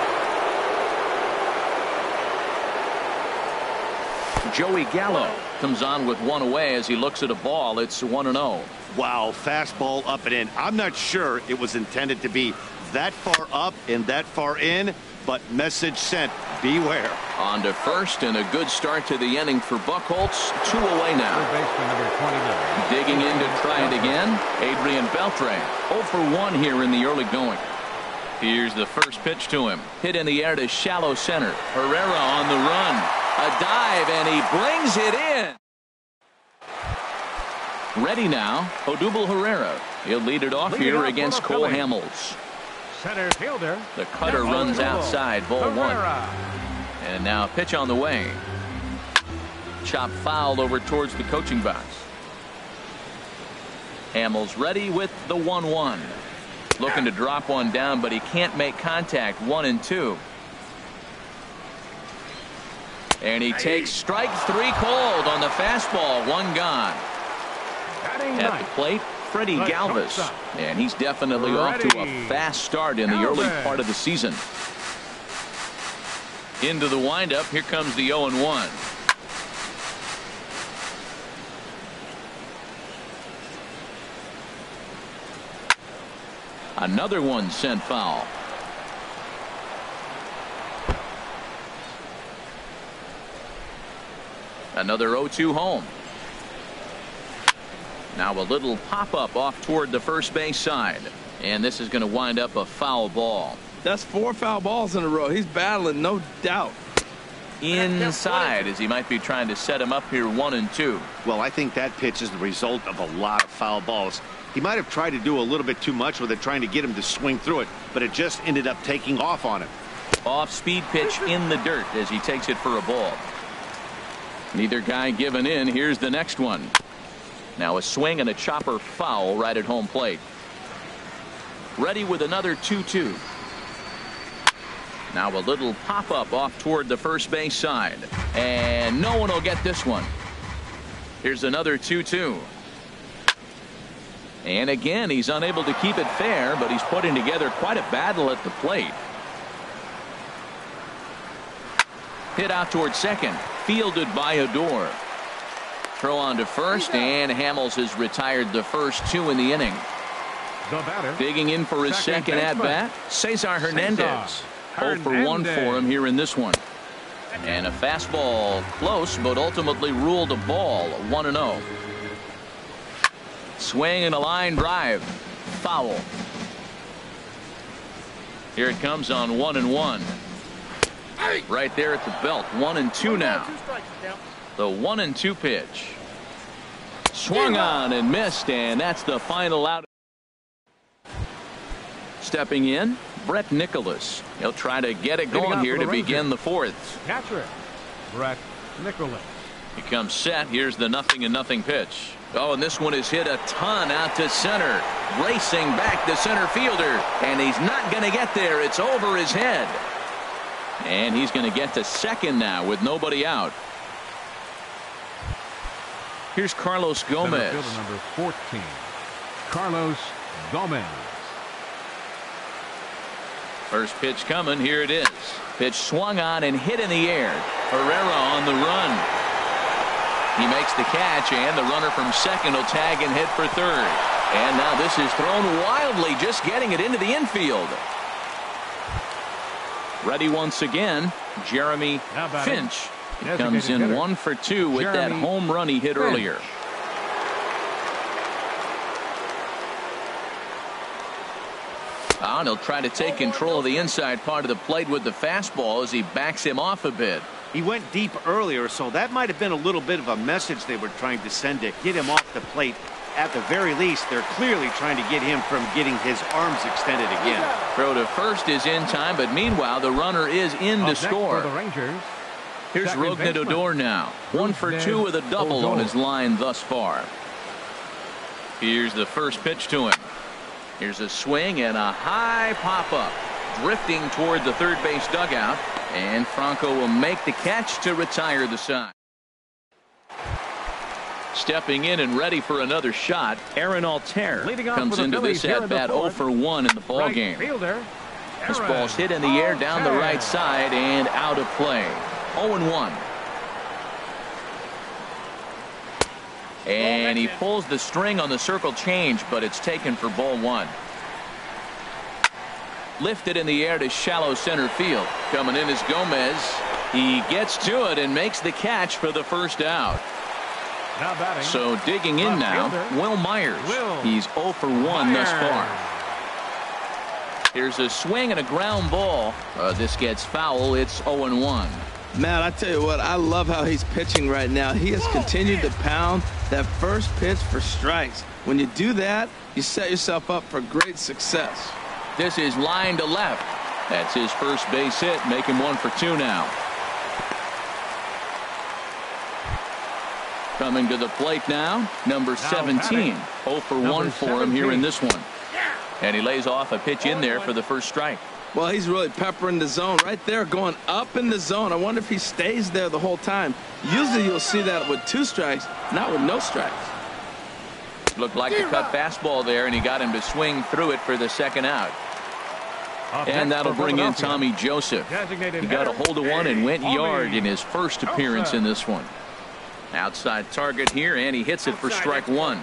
Speaker 1: Joey Gallo comes on with 1 away as he looks at a ball. It's 1-0.
Speaker 4: Wow, fastball up and in. I'm not sure it was intended to be that far up and that far in, but message sent, beware.
Speaker 1: On to first, and a good start to the inning for Buchholz. 2 away now.
Speaker 2: Third baseman number 29.
Speaker 1: Digging in to try it again, Adrian Beltre. 0 for 1 here in the early going. Here's the first pitch to him. Hit in the air to shallow center. Herrera on the run. A dive, and he brings it in. Ready now, Odubel Herrera. He'll lead it off here against Cole Hamels.
Speaker 2: Center fielder.
Speaker 1: The cutter runs outside, ball 1. And now a pitch on the way. Chop foul over towards the coaching box. Hamels ready with the 1-1. Looking to drop one down, but he can't make contact. 1-2. And he takes strike 3 cold on the fastball. 1 gone. At the plate, Freddie Galvis. And he's definitely off to a fast start in the early part of the season. Into the windup. Here comes the 0-1. Another one sent foul. Another 0-2 home. Now a little pop-up off toward the first base side. And this is going to wind up a foul ball.
Speaker 3: That's 4 foul balls in a row. He's battling, no doubt.
Speaker 1: Inside, as he might be trying to set him up here. 1-2.
Speaker 4: Well, I think that pitch is the result of a lot of foul balls. He might have tried to do a little bit too much with it, trying to get him to swing through it, but it just ended up taking off on him.
Speaker 1: Off-speed pitch in the dirt as he takes it for a ball. Neither guy giving in. Here's the next one. Now a swing and a chopper foul right at home plate. Ready with another 2-2. Now a little pop-up off toward the first base side. And no one will get this one. Here's another 2-2. And again, he's unable to keep it fair, but he's putting together quite a battle at the plate. Hit out towards second. Fielded by Odor. Throw on to first, and Hamels has retired the first 2 in the inning.
Speaker 2: The batter.
Speaker 1: Digging in for his second at-bat, Cesar Hernandez. 0 for 1 for him here in this one. And a fastball close, but ultimately ruled a ball. 1-0. Swing and a line drive. Foul. Here it comes on 1-1. Right there at the belt. 1-2 now. The 1-2 pitch. Swung on and missed, and that's the final out. Stepping in, Brett Nicholas. He'll try to get it going here to begin the 4th.
Speaker 2: Catcher, Brett Nicholas.
Speaker 1: He comes set. Here's the 0-0 pitch. Oh, and this one is hit a ton out to center. Racing back the center fielder, and he's not going to get there. It's over his head. And he's going to get to second now with nobody out. Here's Carlos Gomez.
Speaker 2: Center fielder number 14, Carlos Gomez.
Speaker 1: First pitch coming. Here it is. Pitch swung on and hit in the air. Herrera on the run. He makes the catch, and the runner from second will tag and hit for third. And now this is thrown wildly, just getting it into the infield. Ready once again, Jeremy Finch. He comes in 1 for 2 with that home run he hit earlier. And he'll try to take control of the inside part of the plate with the fastball as he backs him off a bit.
Speaker 4: He went deep earlier, so that might have been a little bit of a message they were trying to send to get him off the plate. At the very least, they're clearly trying to get him from getting his arms extended again.
Speaker 1: Throw to first is in time, but meanwhile the runner is in to score.
Speaker 2: For the Rangers,
Speaker 1: here's Rougned Odor now. 1 for 2 with a double on his line thus far. Here's the first pitch to him. Here's a swing and a high pop-up. Drifting toward the third base dugout. And Franco will make the catch to retire the side. Stepping in and ready for another shot, Aaron Altair comes into this at-bat 0 for 1 in the ball game. This ball's hit in the air down the right side and out of play. 0-1. And he pulls the string on the circle change, but it's taken for ball 1. Lifted in the air to shallow center field. Coming in is Gomez. He gets to it and makes the catch for the first out.
Speaker 2: Now batting.
Speaker 1: So digging in now, Will Myers. He's 0 for 1 thus far. Here's a swing and a ground ball. This gets foul. It's 0-1.
Speaker 3: Man, I tell you what, I love how he's pitching right now. He has continued to pound that first pitch for strikes. When you do that, you set yourself up for great success.
Speaker 1: This is line to left. That's his first base hit, making 1 for 2 now. Coming to the plate now, number 17. 0 for 1 for him here in this one. And he lays off a pitch in there for the first strike.
Speaker 3: Well, he's really peppering the zone right there, going up in the zone. I wonder if he stays there the whole time. Usually you'll see that with 2 strikes, not with no strikes.
Speaker 1: Looked like a cut fastball there, and he got him to swing through it for the second out. And that'll bring in Tommy Joseph. He got a hold of one and went yard in his first appearance in this one. Outside target here, and he hits it for strike 1.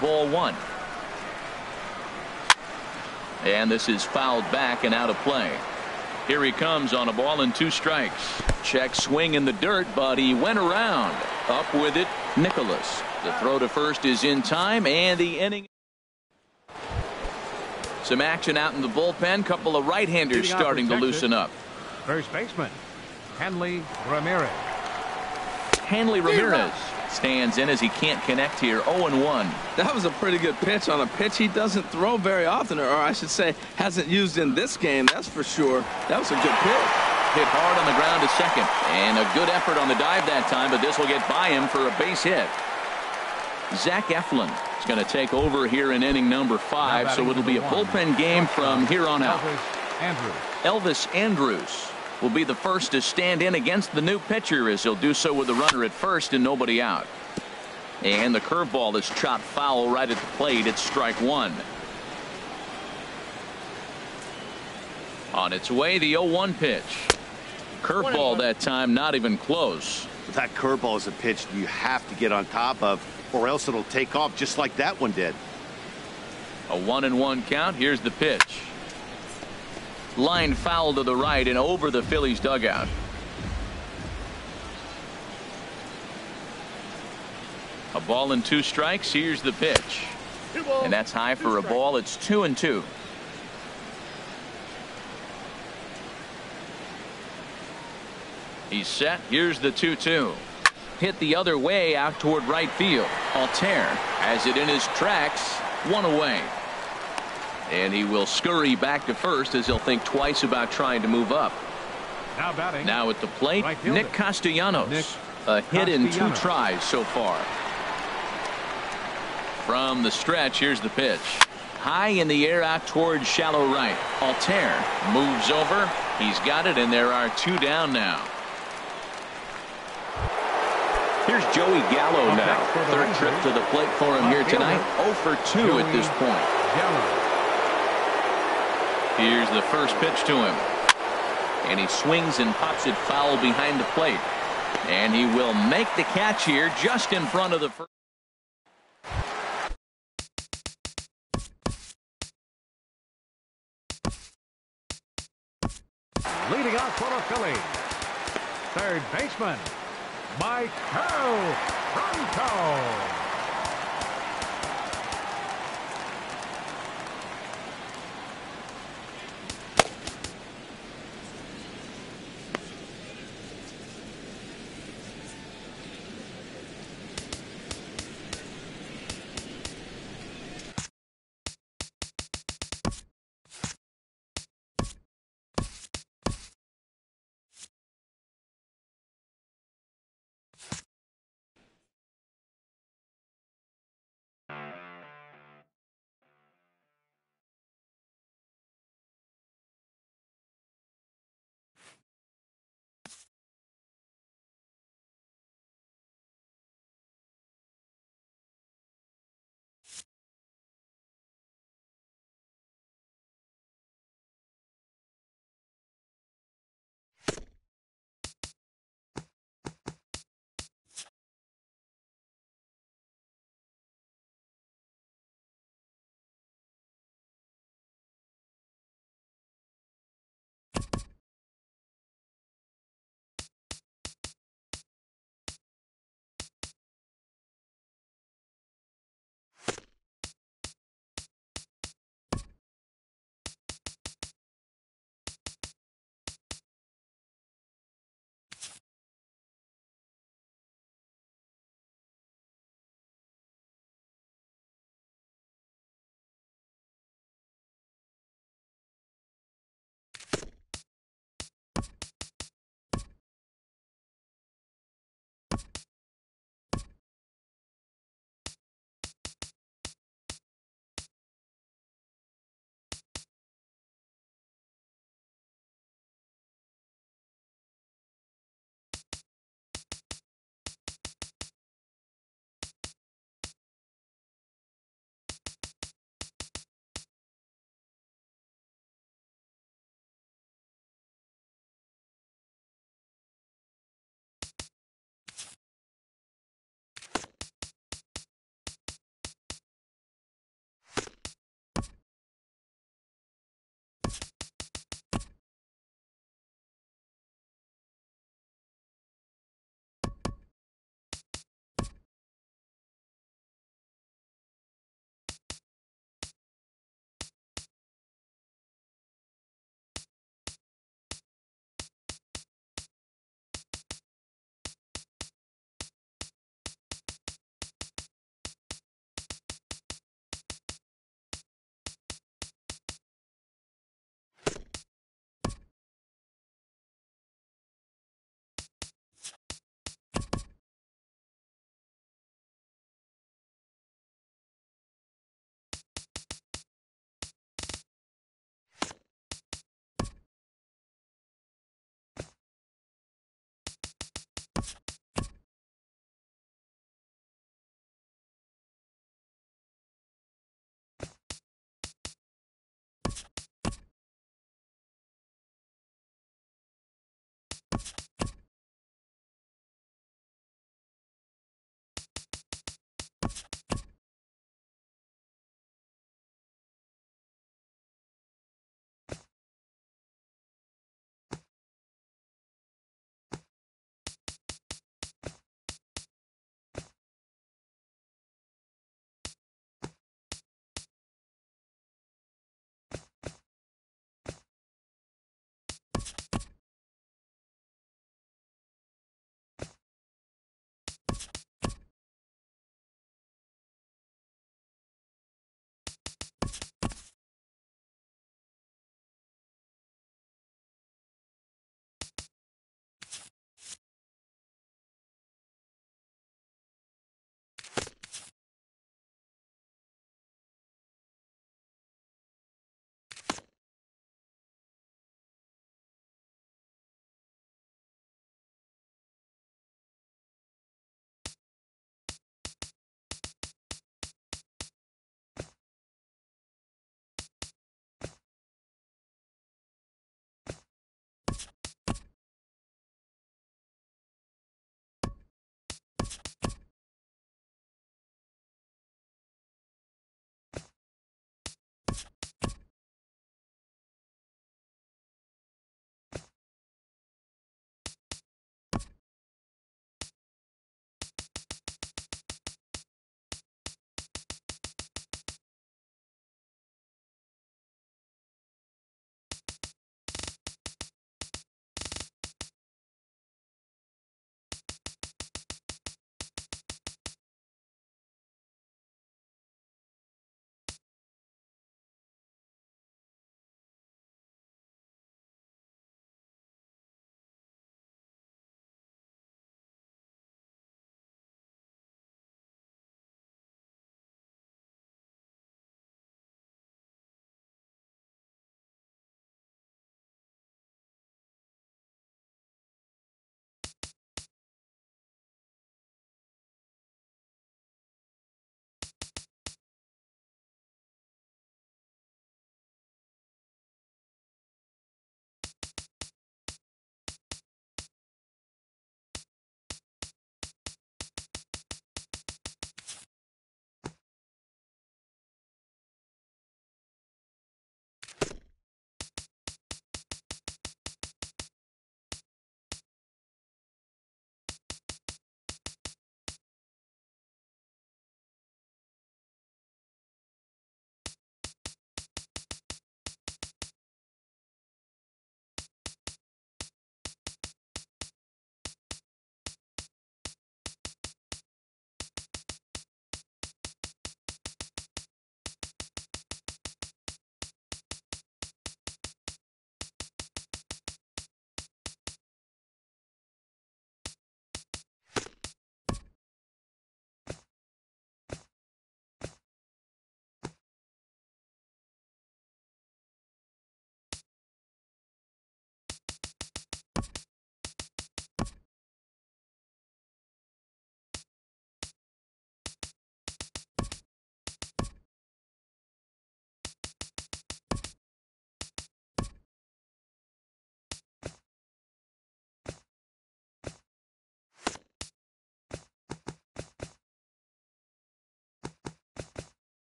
Speaker 1: Ball 1. And this is fouled back and out of play. Here he comes on a ball and 2 strikes. Check swing in the dirt, but he went around. Up with it, Nicholas. The throw to first is in time, and the inning. Some action out in the bullpen. Couple of right-handers starting to loosen up.
Speaker 2: First baseman, Hanley Ramirez.
Speaker 1: Hanley Ramirez stands in as he can't connect here. 0-1.
Speaker 3: That was a pretty good pitch on a pitch he doesn't throw very often, or I should say hasn't used in this game, that's for sure. That was a good pitch.
Speaker 1: Hit hard on the ground to second, and a good effort on the dive that time, but this will get by him for a base hit. Zach Eflin is going to take over here in inning number 5, so it'll be a bullpen game from here on out. Elvis Andrus will be the first to stand in against the new pitcher, as he'll do so with the runner at first and nobody out. And the curveball is chopped foul right at the plate. It's strike 1. On its way, the 0-1 pitch. Curveball that time, not even close.
Speaker 4: That curveball is a pitch you have to get on top of, or else it'll take off just like that one did.
Speaker 1: A 1-1 count. Here's the pitch. Line foul to the right and over the Phillies dugout. A ball and 2 strikes. Here's the pitch. And that's high for a ball. It's 2-2. He's set. Here's the 2-2. Hit the other way out toward right field. Altair has it in his tracks. 1 away. And he will scurry back to first as he'll think twice about trying to move up.
Speaker 2: Now batting.
Speaker 1: Now at the plate, Nick Castellanos. A hit in 2 tries so far. From the stretch, here's the pitch. High in the air out towards shallow right. Altair moves over. He's got it, and there are 2 down now. Here's Joey Gallo now. Third trip to the plate for him here tonight. 0 for 2 at this point. Here's the first pitch to him. And he swings and pops it foul behind the plate. And he will make the catch here just in front of the first.
Speaker 2: Leading off for the Phillies, third baseman, Michael Bronco.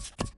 Speaker 2: you